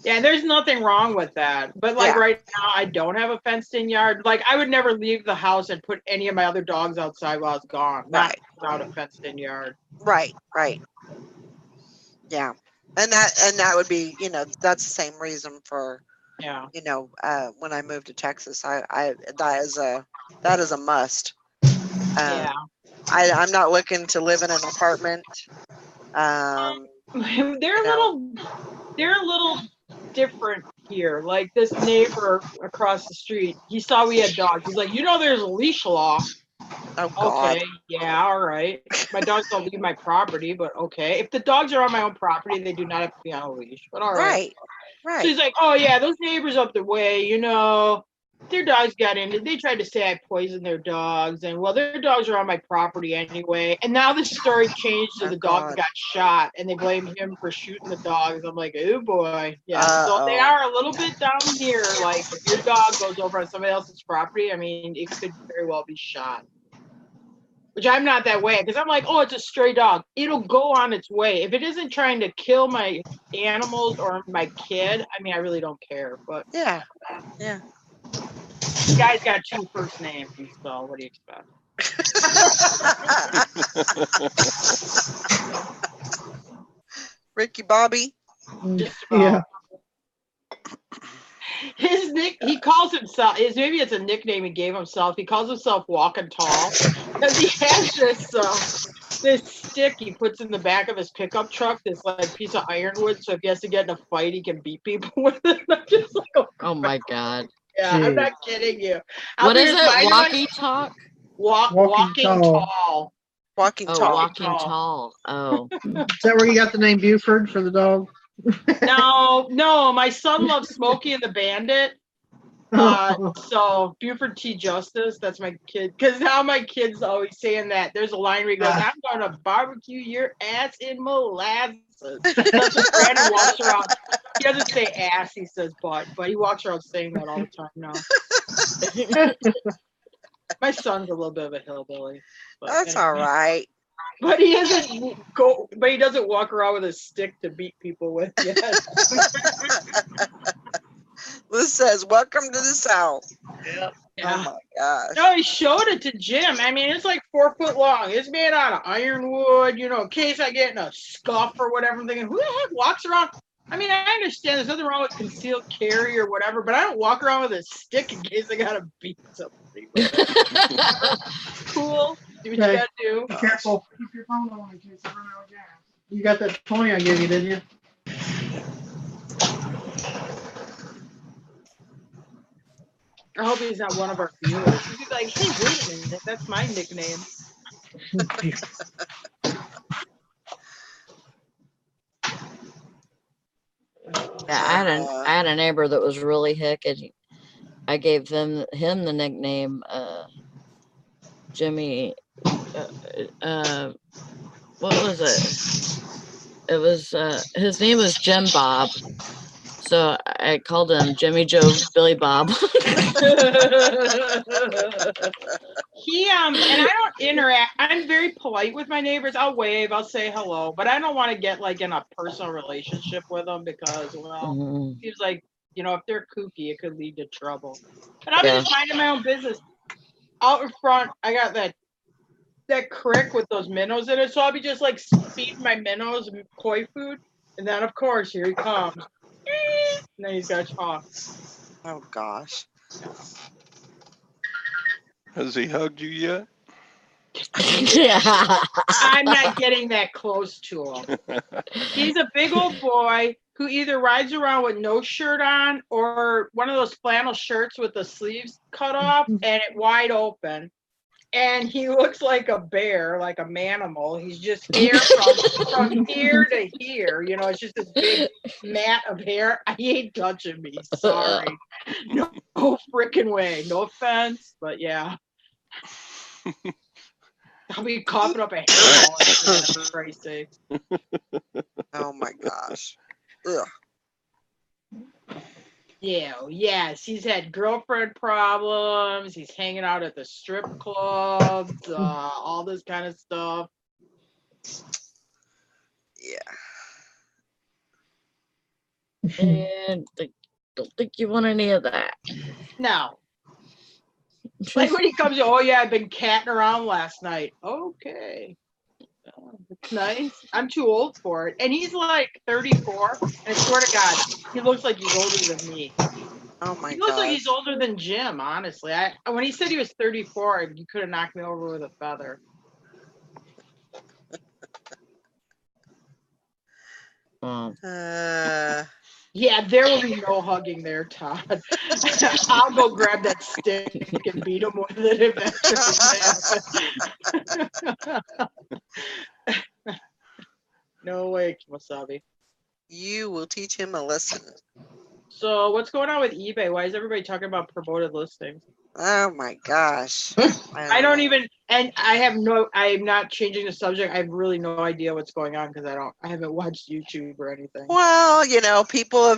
Yeah, there's nothing wrong with that. But like Yeah. right now, I don't have a fenced-in yard. Like I would never leave the house and put any of my other dogs outside while I was gone. Not Right. without a fenced-in yard. Right. Yeah. And that would be, that's the same reason for, Yeah. when I moved to Texas, I that is a must. Yeah. I'm not looking to live in an apartment. They're a little different here. Like this neighbor across the street, he saw we had dogs. He's like, there's a leash law. Oh God. Okay, yeah, all right. My dogs don't leave my property, but okay. If the dogs are on my own property, they do not have to be on a leash. But all right. Right. So he's like, oh yeah, those neighbors up the way, their dogs got into. They tried to say I poisoned their dogs, and well, their dogs are on my property anyway. And now the story changed to Oh, the dog God. got shot, and they blame him for shooting the dogs. I'm like, oh boy, yeah. So they Uh-oh. are a little bit down here. Like if your dog goes over on somebody else's property, I mean, it could very well be shot. Which I'm not that way, because I'm like, oh, it's a stray dog. It'll go on its way. If it isn't trying to kill my animals or my kid, I mean, I really don't care. But Yeah. the guy's got 2 first names, so what do you expect? Ricky Bobby. Just about. Yeah. He calls himself, maybe it's a nickname he gave himself. He calls himself Walking Tall because he has this stick he puts in the back of his pickup truck, this like piece of ironwood. So if he has to get in a fight, he can beat people with it. I'm just like, Oh my God. yeah, I'm Jeez. not kidding you. What is it? Walkie talk? Walking tall. Walking Oh, tall. walking tall. Oh. Is that where you got the name Buford for the dog? No, my son loves Smokey and the Bandit. So Buford T. Justice, that's my kid. Because now my kid's always saying that. There's a line where he goes, I'm going to barbecue your ass in molasses. That's what Brandon walks around. He doesn't say ass, he says butt, but he walks around saying that all the time now. My son's a little bit of a hillbilly. That's all right. But he doesn't walk around with a stick to beat people with yet. This says, welcome to the South. Yeah. Oh my gosh. No, he showed it to Jim. I mean, it's like 4 foot long. It's made out of ironwood, in case I get in a scuff or whatever. I'm thinking, who the heck walks around? I mean, I understand there's nothing wrong with concealed carry or whatever, but I don't walk around with a stick in case I gotta beat somebody with it. Cool. Do what you gotta do. Be careful. Keep your phone on in case I run out of gas. You got that 20 I gave you, didn't you? I hope he's not one of our viewers. He'd be like, hey, wait a minute, that's my nickname. Yeah, I had a neighbor that was really hick, and I gave him the nickname Jimmy. What was it? It was his name was Jim Bob, so I called him Jimmy Joe Billy Bob. And I don't interact. I'm very polite with my neighbors. I'll wave, I'll say hello, but I don't want to get like in a personal relationship with them because, well, it seems like, if they're kooky, it could lead to trouble. And I'm just minding my own business. Out in front, I got that crick with those minnows in it, so I'll be just like feeding my minnows koi food, and then of course here he comes, and then he's got to talk. Oh gosh. Has he hugged you yet? I'm not getting that close to him. He's a big old boy who either rides around with no shirt on or one of those flannel shirts with the sleeves cut off and it wide open. And he looks like a bear, like a manimal. He's just hair from here to here. It's just this big mat of hair. He ain't touching me. Sorry. No freaking way. No offense, but yeah. I'll be coughing up a hairball for Christ's sake. Oh my gosh. Ugh. Yeah, yes, he's had girlfriend problems. He's hanging out at the strip clubs, all this kind of stuff. Yeah. And I don't think you want any of that. No. Like when he comes, oh yeah, I've been catting around last night. Okay. It's nice. I'm too old for it. And he's like 34. And I swear to God, he looks like he's older than me. Oh my god. He looks like he's older than Jim, honestly. When he said he was 34, you could have knocked me over with a feather. Yeah, there will be no hugging there, Todd. I'll go grab that stick and beat him with it if that happens. No way, Wasabi. You will teach him a lesson. So what's going on with eBay? Why is everybody talking about promoted listings? Oh my gosh. I don't even, and I'm not changing the subject. I have really no idea what's going on because I haven't watched YouTube or anything. Well, people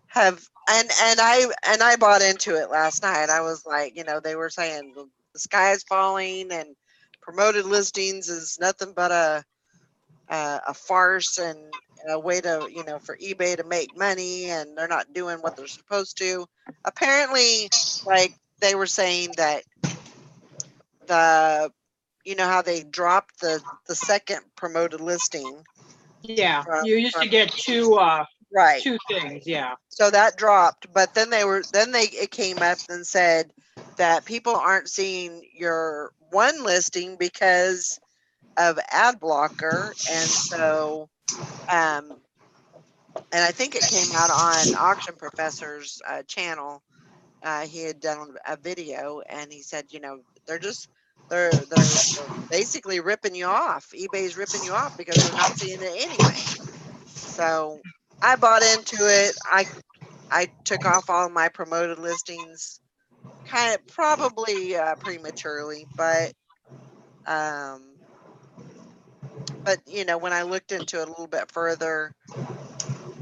have and I bought into it last night. I was like, they were saying the sky is falling and promoted listings is nothing but a farce and a way to, for eBay to make money, and they're not doing what they're supposed to. Apparently, like they were saying that how they dropped the second promoted listing. Yeah, you used to get two things, yeah. So that dropped, but then it came up and said that people aren't seeing your one listing because of ad blocker, and so and I think it came out on Auction Professor's channel. He had done a video and he said, they're basically ripping you off. eBay's ripping you off because they're not seeing it anyway. So I bought into it. I took off all my promoted listings kind of probably prematurely, but you know, when I looked into it a little bit further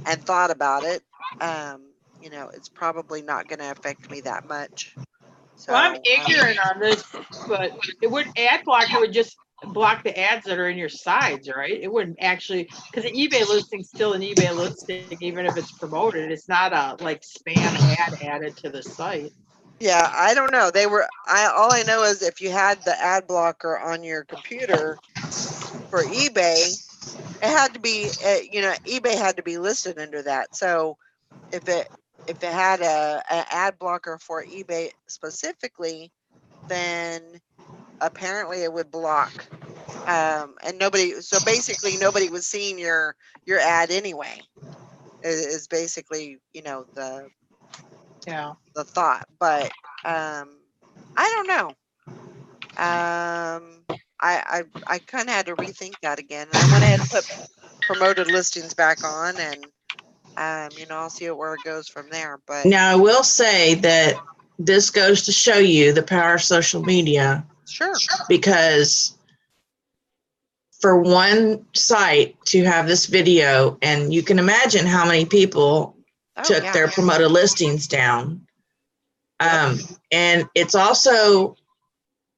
and thought about it, you know, it's probably not going to affect me that much. So Well, I'm ignorant on this, but it would ad blocker would just block the ads that are in your sides, right? It wouldn't actually, because an eBay listing's still an eBay listing, even if it's promoted. It's not a like spam ad added to the site. yeah, I don't know. All I know is if you had the ad blocker on your computer for eBay, it had to be, you know, eBay had to be listed under that. So if it had an ad blocker for eBay specifically, then apparently it would block. And so basically nobody was seeing your ad anyway. Is basically, you know, the thought. But I don't know. I kind of had to rethink that again. And I went ahead and put promoted listings back on, and you know, I'll see where it goes from there. But Now, I will say that this goes to show you the power of social media. Sure. Because for one site to have this video, and you can imagine how many people took their promoted listings down. And it's also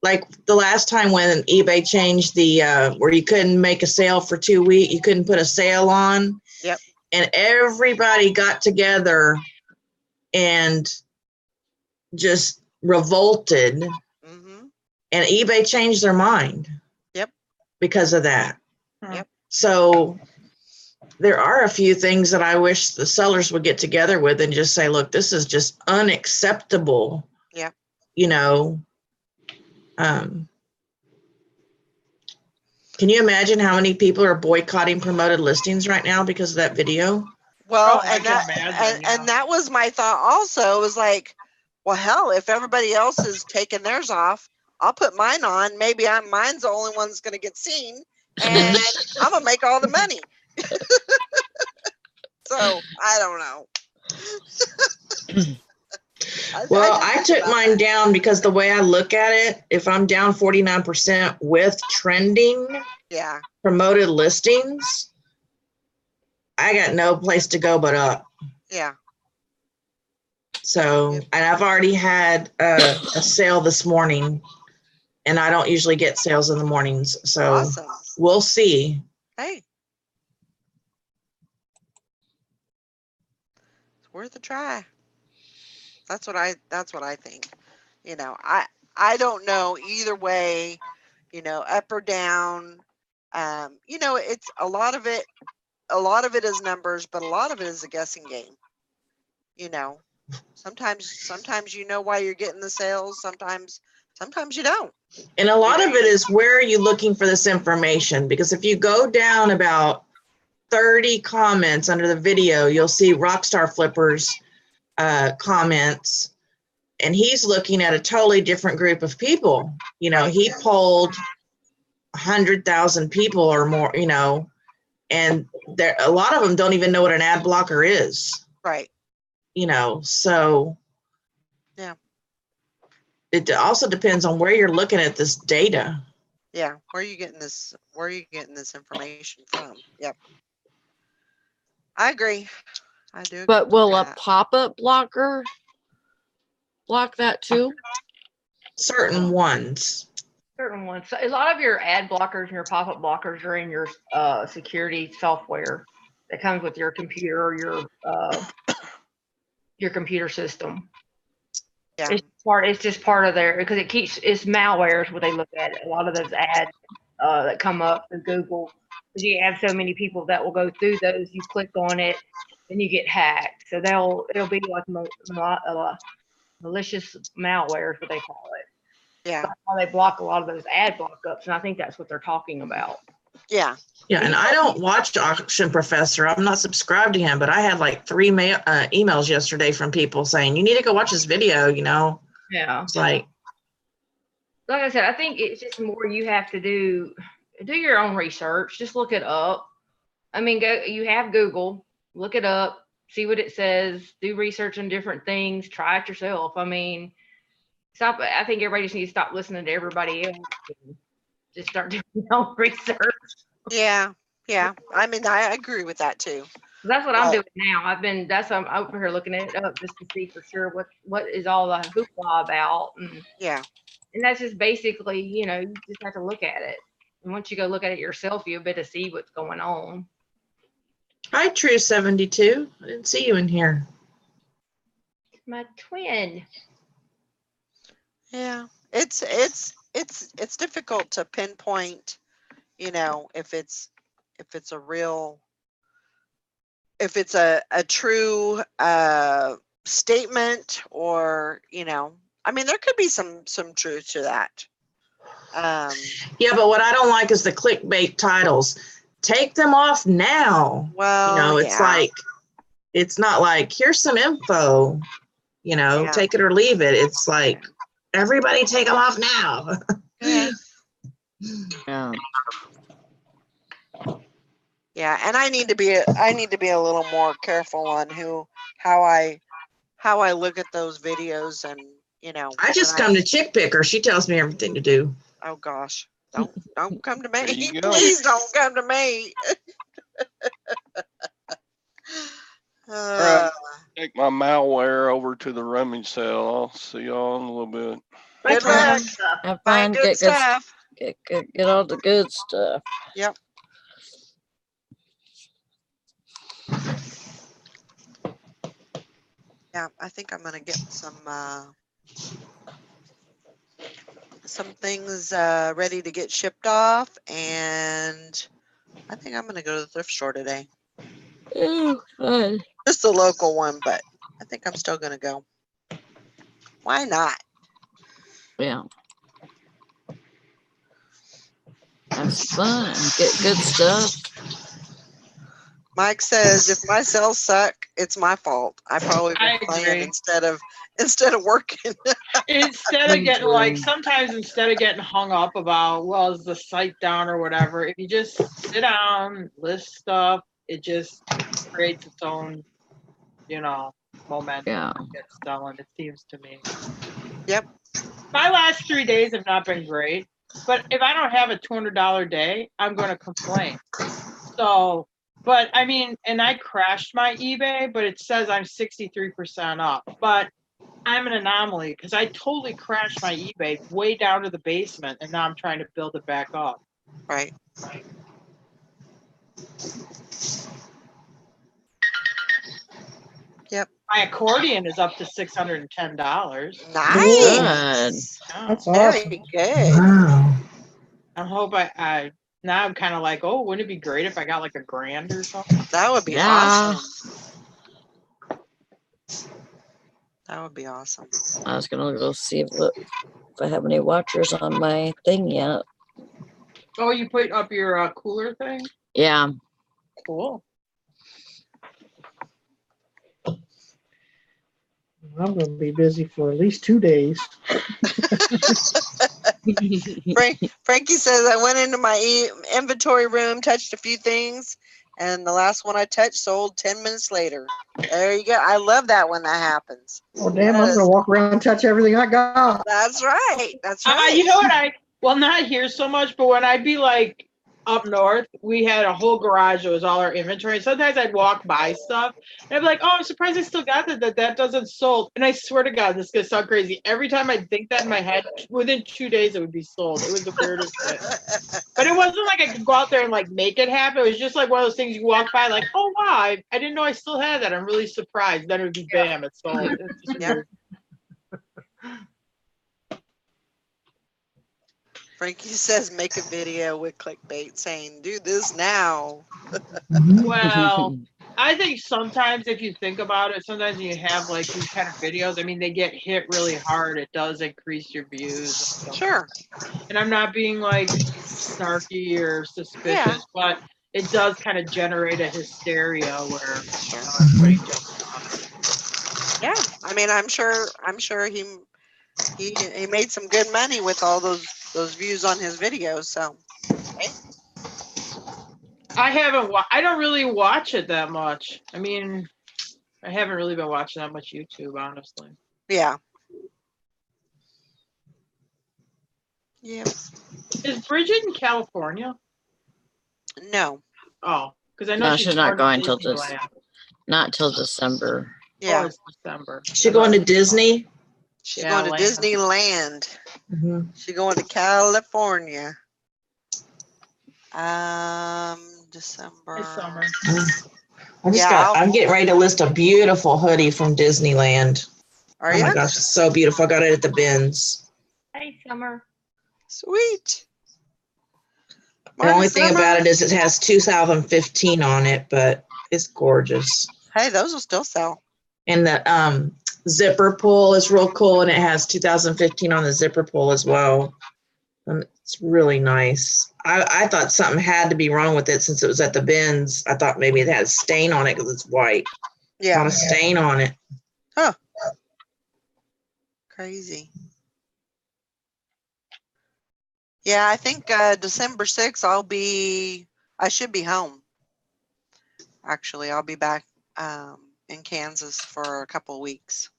like the last time when eBay changed the where you couldn't make a sale for 2 weeks, you couldn't put a sale on. Yep. And everybody got together and just revolted. Mm-hmm. And eBay changed their mind. Yep. Because of that. Yep. So there are a few things that I wish the sellers would get together with and just say, look, this is just unacceptable. Yeah. You know, can you imagine how many people are boycotting promoted listings right now because of that video? Well, and that was my thought also. It was like, well, hell, if everybody else is taking theirs off, I'll put mine on. Maybe mine's the only one that's going to get seen, and I'm going to make all the money. So, I don't know. Well, I took mine down because the way I look at it, if I'm down 49% with trending promoted listings, I got no place to go but up. Yeah. So, and I've already had a sale this morning, and I don't usually get sales in the mornings. So awesome. We'll see. Hey. It's worth a try. That's what I think. You know, I don't know either way, you know, up or down. You know, it's a lot of it is numbers, but a lot of it is a guessing game. You know, sometimes you know why you're getting the sales, sometimes you don't. And a lot of it is, where are you looking for this information? Because if you go down about 30 comments under the video, you'll see Rockstar Flipper's comments, and he's looking at a totally different group of people. You know, he polled 100,000 people or more, you know, and there a lot of them don't even know what an ad blocker is. Right. You know, so yeah. It also depends on where you're looking at this data. Yeah, where are you getting this information from? Yep. I agree. I do. But will a pop-up blocker block that too? Certain ones. Certain ones. So a lot of your ad blockers and your pop-up blockers are in your security software that comes with your computer or your computer system. Yeah. It's just part of their, because it's malware is what they look at. A lot of those ads that come up through Google, because you have so many people that will go through those. You click on it and you get hacked. So it'll be like malicious malware is what they call it. Yeah. That's how they block a lot of those ad block-ups, and I think that's what they're talking about. Yeah. Yeah, and I don't watch Auction Professor. I'm not subscribed to him, but I had like 3 emails yesterday from people saying, you need to go watch this video, you know? Yeah. It's like I said, I think it's just more you have to do your own research. Just look it up. I mean, you have Google, look it up, see what it says, do research on different things, try it yourself. I mean, stop. I think everybody just needs to stop listening to everybody else and just start doing their own research. Yeah. Yeah. I mean, I agree with that too. That's what I'm doing now. I'm over here looking it up just to see for sure what is all the hoopla about. And that's just basically, you just have to look at it. And once you go look at it yourself, you'll be able to see what's going on. Hi, True 72. I didn't see you in here. My twin. Yeah. It's difficult to pinpoint, if it's a true statement, or I mean, there could be some truth to that. Yeah, but what I don't like is the clickbait titles. Take them off now. Well, it's like, it's not like, here's some info, take it or leave it. It's like, everybody take them off now. Yeah. Yeah, and I need to be a little more careful on how I look at those videos, and I just come to Chick Picker. She tells me everything to do. Oh gosh, don't come to There me. you go. Please don't come to me. Right. Take my malware over to the rummage sale. I'll see y'all in a little bit. Good luck. Have Find fun. good stuff. Get all the good stuff. Yep. Yeah, I think I'm gonna get some things ready to get shipped off, and I think I'm gonna go to the thrift store today. Oh, fun. Just a local one, but I think I'm still gonna go. Why not? Yeah. Have some fun and get good stuff. Mike says if my sales suck, it's my fault. I probably I been playing agree. instead of working. Instead of getting sometimes instead of getting hung up about, well, is the site down or whatever, if you just sit down, list stuff, it just creates its own, momentum. Yeah. Gets selling, it seems to me. Yep. My last 3 days have not been great, but if I don't have a $200 day, I'm going to complain. So, but I mean, and I crashed my eBay, but it says I'm 63% up. But I'm an anomaly because I totally crashed my eBay way down to the basement, and now I'm trying to build it back up. Right. Yep. My accordion is up to $610. Nice. That's awesome. Very good. Wow. I hope now I'm kind of like, oh, wouldn't it be great if I got like $1,000 or something? That would be awesome. That would be awesome. I was gonna go see if I have any watchers on my thing yet. Oh, you put up your cooler thing? Yeah. Cool. I'm going to be busy for at least 2 days. Frankie says I went into my inventory room, touched a few things, and the last one I touched sold 10 minutes later. There you go. I love that when that happens. Oh, damn, I'm going to walk around and touch everything I got. That's right. That's right. You know what not here so much, but when I'd be like up north, we had a whole garage that was all our inventory. Sometimes I'd walk by stuff and I'd be like, oh, I'm surprised I still got that doesn't sold. And I swear to God, this is gonna sound crazy. Every time I'd think that in my head, within 2 days it would be sold. It was the weirdest thing. But it wasn't like I could go out there and like make it happen. It was just like one of those things you walk by like, oh wow, I didn't know I still had that. I'm really surprised. Then it would be bam, it's sold. It's just weird. Frankie says make a video with clickbait saying do this now. Well, I think sometimes if you think about it, sometimes you have like these kind of videos, I mean, they get hit really hard. It does increase your views. Sure. And I'm not being like snarky or suspicious, but it does kind of generate a hysteria where everybody jumps on it. Yeah. I mean, I'm sure he made some good money with all those views on his videos. So I don't really watch it that much. I mean, I haven't really been watching that much YouTube, honestly. Yeah. Yep. Is Bridget in California? No. Oh, because I know No, she's she's not going to till Disneyland. not till December. Yeah. Oh, it's December. She going to Disney? She's Yeah, going to land. Disneyland. Mhm. She's going to California. December. This summer. I'm getting ready to list a beautiful hoodie from Disneyland. Are Oh you? my gosh, it's so beautiful. I got it at the bins. Hey, Summer. Sweet. The only thing about it is it has 2015 on it, but it's gorgeous. Hey, those will still sell. And the zipper pull is real cool, and it has 2015 on the zipper pull as well. It's really nice. I thought something had to be wrong with it since it was at the bins. I thought maybe it had a stain on it because it's white. Yeah. Not a stain on it. Huh. Crazy. Yeah, I think December 6th I should be home. Actually, I'll be back in Kansas for a couple of weeks.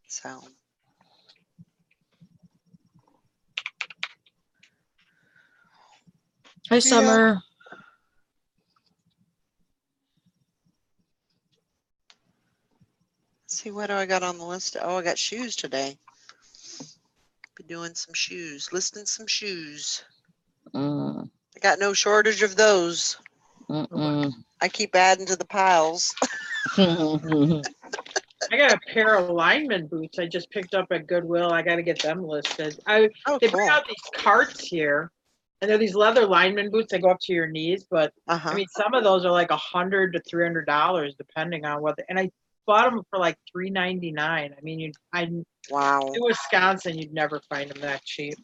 So. Hi, Summer. Let's see, what do I got on the list? Oh, I got shoes today. Be doing some shoes, listing some shoes. Mm. I got no shortage of those. I keep adding to the piles. I got a pair of lineman boots I just picked up at Goodwill. I got to get them listed. They bring out these carts here, and they're these leather lineman boots that go up to your knees. But I mean, some of those are like $100 to $300, depending on what. And I bought them for like $3.99. I mean, Wow. In Wisconsin, you'd never find them that cheap.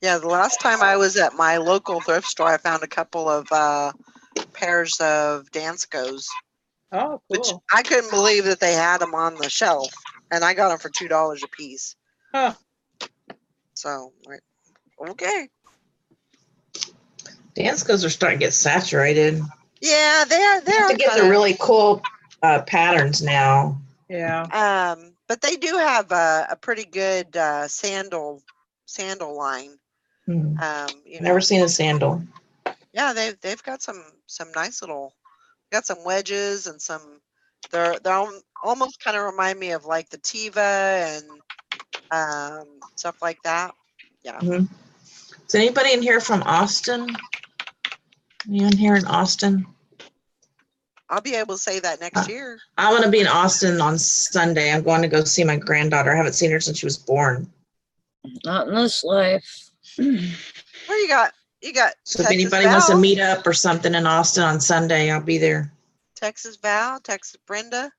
Yeah, the last time I was at my local thrift store, I found a couple of pairs of Danskos. Oh, cool. Which I couldn't believe that they had them on the shelf, and I got them for $2 a piece. Huh. So, okay. Danskos are starting to get saturated. Yeah, they are. They have to get the really cool patterns now. Yeah. But they do have a pretty good sandal line. Never seen a sandal. Yeah, they've got some nice little. Got some wedges and some. They're almost kind of remind me of like the Tiva and stuff like that. Yeah. Is anybody in here from Austin? Anyone here in Austin? I'll be able to say that next year. I'm going to be in Austin on Sunday. I'm going to go see my granddaughter. I haven't seen her since she was born. Not in this life. What you got? You got. So Texas if anybody Val, wants to meet up or something in Austin on Sunday, I'll be there. Texas Val, Texas Brenda.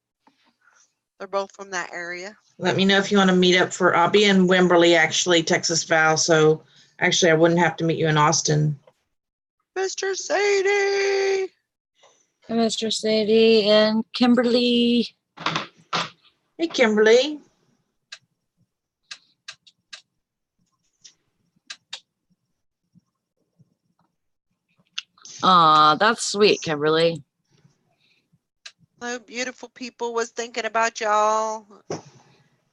They're both from that area. Let me know if you want to meet up I'll be in Wimberley, actually, Texas Val. So actually, I wouldn't have to meet you in Austin. Mr. Sadie. Mr. Sadie and Kimberly. Hey, Kimberly. Aw, that's sweet, Kimberly. Hello, beautiful people. Was thinking about y'all.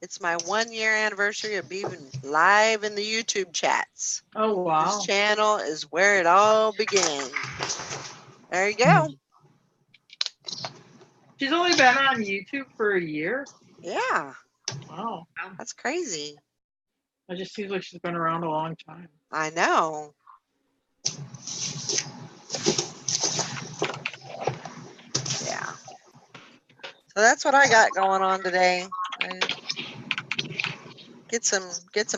It's my 1-year anniversary of being live in the YouTube chats. Oh, wow. This channel is where it all began. There you go. She's only been on YouTube for a year? Yeah. Wow. That's crazy. It just seems like she's been around a long time. I know. Yeah. So that's what I got going on today. Get some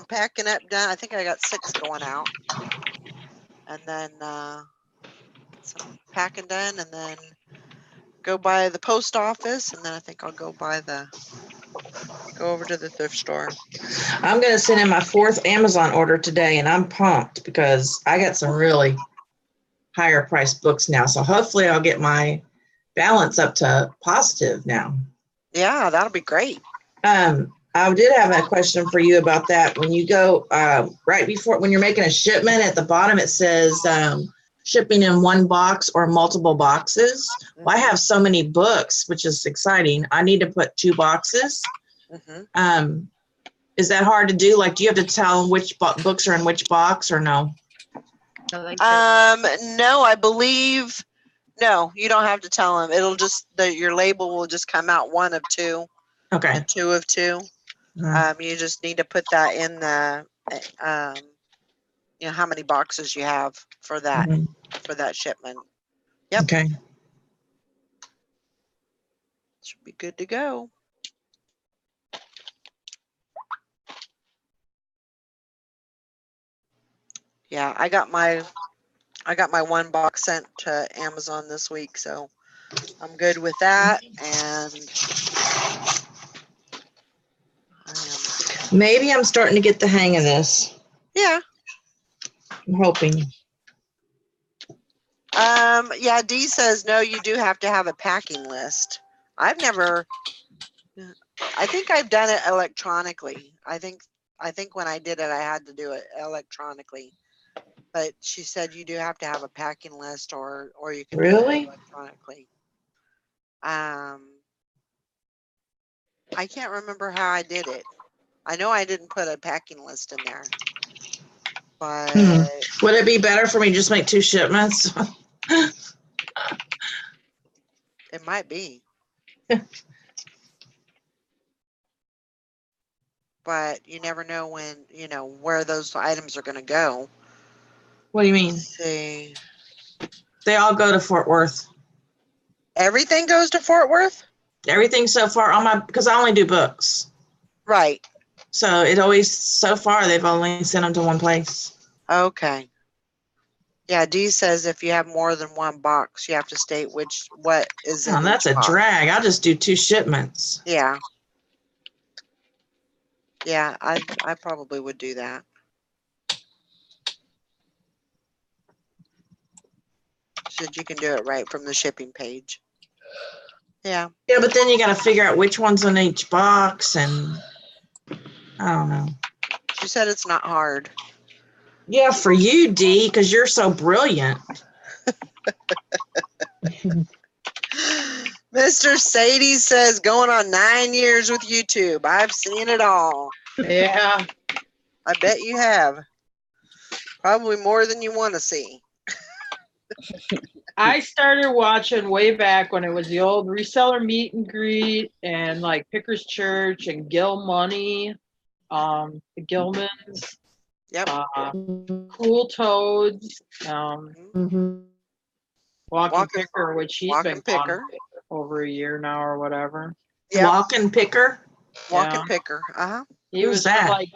packing up done. I think I got 6 going out. And then some packing done, and then go by the post office, and then I think I'll go over to the thrift store. I'm going to send in my 4th Amazon order today, and I'm pumped because I got some really higher priced books now. So hopefully I'll get my balance up to positive now. Yeah, that'll be great. I did have a question for you about that. When you go right before, when you're making a shipment, at the bottom it says shipping in one box or multiple boxes. Well, I have so many books, which is exciting. I need to put 2 boxes. Is that hard to do? Like, do you have to tell which books are in which box or no? No, I believe, no, you don't have to tell them. It'll just, your label will just come out 1 of 2. Okay. And 2 of 2. You just need to put that in the, you know, how many boxes you have for that, for that shipment. Yep. Okay. Should be good to go. Yeah, I got my 1 box sent to Amazon this week, so I'm good with that. And maybe I'm starting to get the hang of this. Yeah. I'm hoping. Yeah, Dee says no, you do have to have a packing list. I think I've done it electronically. I think when I did it, I had to do it electronically. But she said you do have to have a packing list, or you can do it electronically. I can't remember how I did it. I know I didn't put a packing list in there. But would it be better for me to just make 2 shipments? It might be. But you never know when, you know, where those items are going to go. What do you mean? Let's see. They all go to Fort Worth. Everything goes to Fort Worth? Everything so far on my, because I only do books. Right. So it always, so far, they've only sent them to one place. Okay. Yeah, Dee says if you have more than 1 box, you have to state what is in That's a box. drag. I'll just do 2 shipments. Yeah. Yeah, I probably would do that. Said you can do it right from the shipping page. Yeah. Yeah, but then you got to figure out which one's in each box, and I don't know. She said it's not hard. Yeah, for you, Dee, because you're so brilliant. Mr. Sadie says going on 9 years with YouTube. I've seen it all. Yeah. I bet you have. Probably more than you want to see. I started watching way back when it was the old reseller meet and greet and like Picker's Church and Gill Money, the Gilmans, Yep. Cool Toads, Walking Picker, which he's been gone over a year now or whatever. Yep. Walking Picker? Walking Picker. Uh-huh. He was that? from like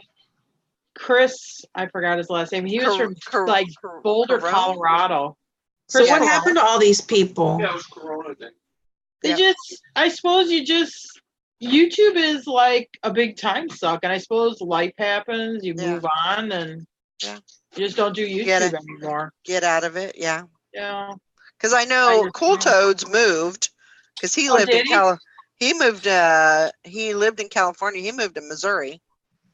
Chris, I forgot his last name. He was from like Boulder, Colorado. So what happened to all these people? Yeah, it was Corona then. I suppose YouTube is like a big time suck, and I suppose life happens, you move on, and you just don't do YouTube anymore. Get out of it, yeah. Yeah. Because I know Cool Toads moved, because he lived in he lived in California. He moved to Missouri.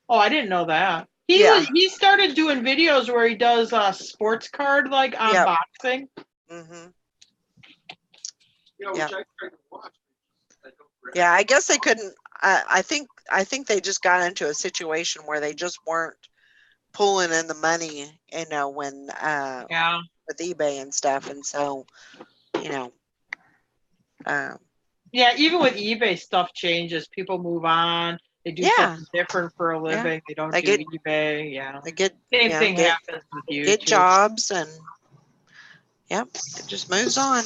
Oh, I didn't know that. He started doing videos where he does sports card like unboxing. Mm-hmm. Yeah, which I tried to watch. Yeah, I guess they couldn't. I think they just got into a situation where they just weren't pulling in the money, you know, when with eBay and stuff, and so, you know. Yeah, even with eBay, stuff changes. People move on. They do something different for a living. They don't do eBay. Yeah. They get same thing happens with YouTube. Get jobs and it just moves on.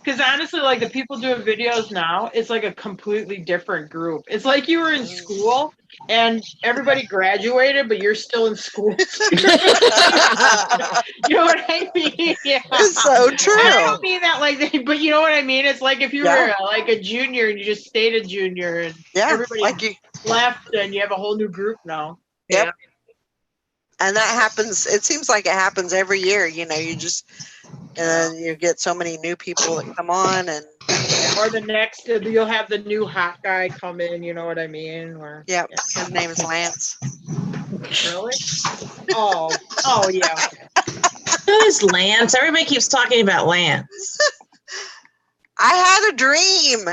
Because honestly, like the people doing videos now, it's like a completely different group. It's like you were in school and everybody graduated, but you're still in school. You know what I mean? Yeah. It's so true. I don't mean that like, but you know what I mean? It's like if you were like a junior and you just stayed a junior and everybody left and you have a whole new group now. Yep. Yeah. And that happens, it seems like it happens every year, you know, you just, and then you get so many new people that come on and. Or the next, you'll have the new hot guy come in, you know what I mean? Or, his name is Lance. Really? Oh yeah. is Lance? Everybody keeps talking about Lance. I had a dream.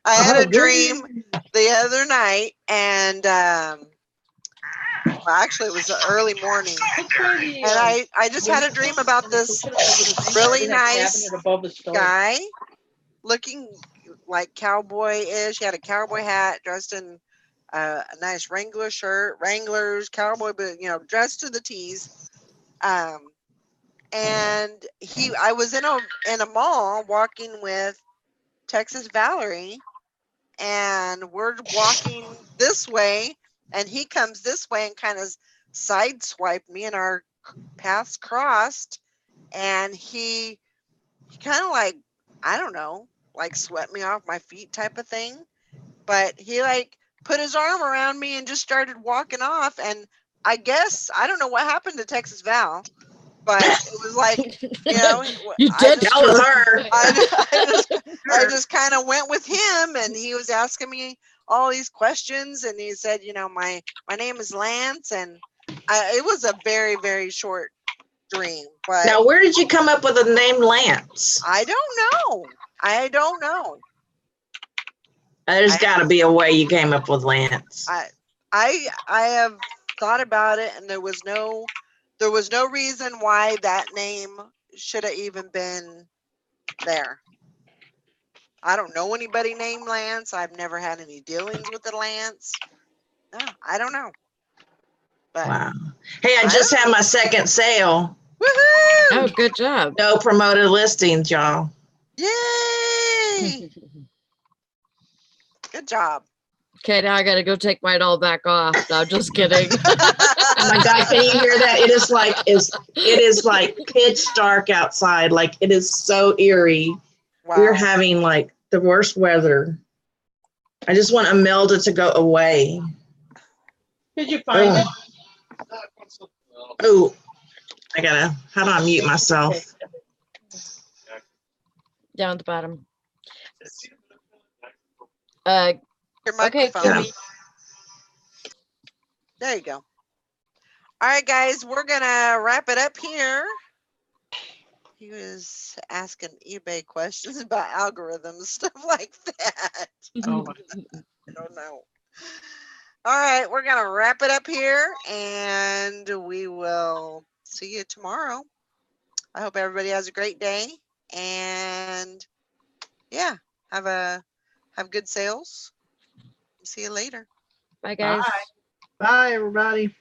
I had a dream the other night, and well, actually, it was the early morning, and I just had a dream about this really nice guy, looking like cowboy-ish. He had a cowboy hat, dressed in a nice Wrangler shirt, Wranglers, cowboy, but dressed to the T's. And I was in a mall walking with Texas Valerie, and we're walking this way, and he comes this way and kind of sideswiped me, and our paths crossed, and he kind of like, I don't know, like swept me off my feet type of thing, but he like put his arm around me and just started walking off, and I guess I don't know what happened to Texas Val, but it was like, You judged That was her. I just kind of went with him, and he was asking me all these questions, and he said, my name is Lance, and it was a very, very short dream. But Now, where did you come up with the name Lance? I don't know. There's got to be a way you came up with Lance. I have thought about it, and there was no reason why that name should have even been there. I don't know anybody named Lance. I've never had any dealings with the Lance. No, I don't know. But Wow. Hey, I just had my second sale. Woohoo! Oh, good job. No promoted listings, y'all. Yay! Good job. Okay, now I gotta go take my doll back off. No, I'm just kidding. Oh my God, can you hear that? It is like pitch dark outside. Like, it is so eerie. Wow. We're having like the worst weather. I just want Imelda to go away. Did you find it? Oh, how do I mute myself? Down at the bottom. Your microphone. Yeah. There you go. All right, guys, we're gonna wrap it up here. He was asking eBay questions about algorithms, stuff like that. Oh. I don't know. All right, we're gonna wrap it up here, and we will see you tomorrow. I hope everybody has a great day, and yeah, have good sales. See you later. Bye, guys. Bye, everybody.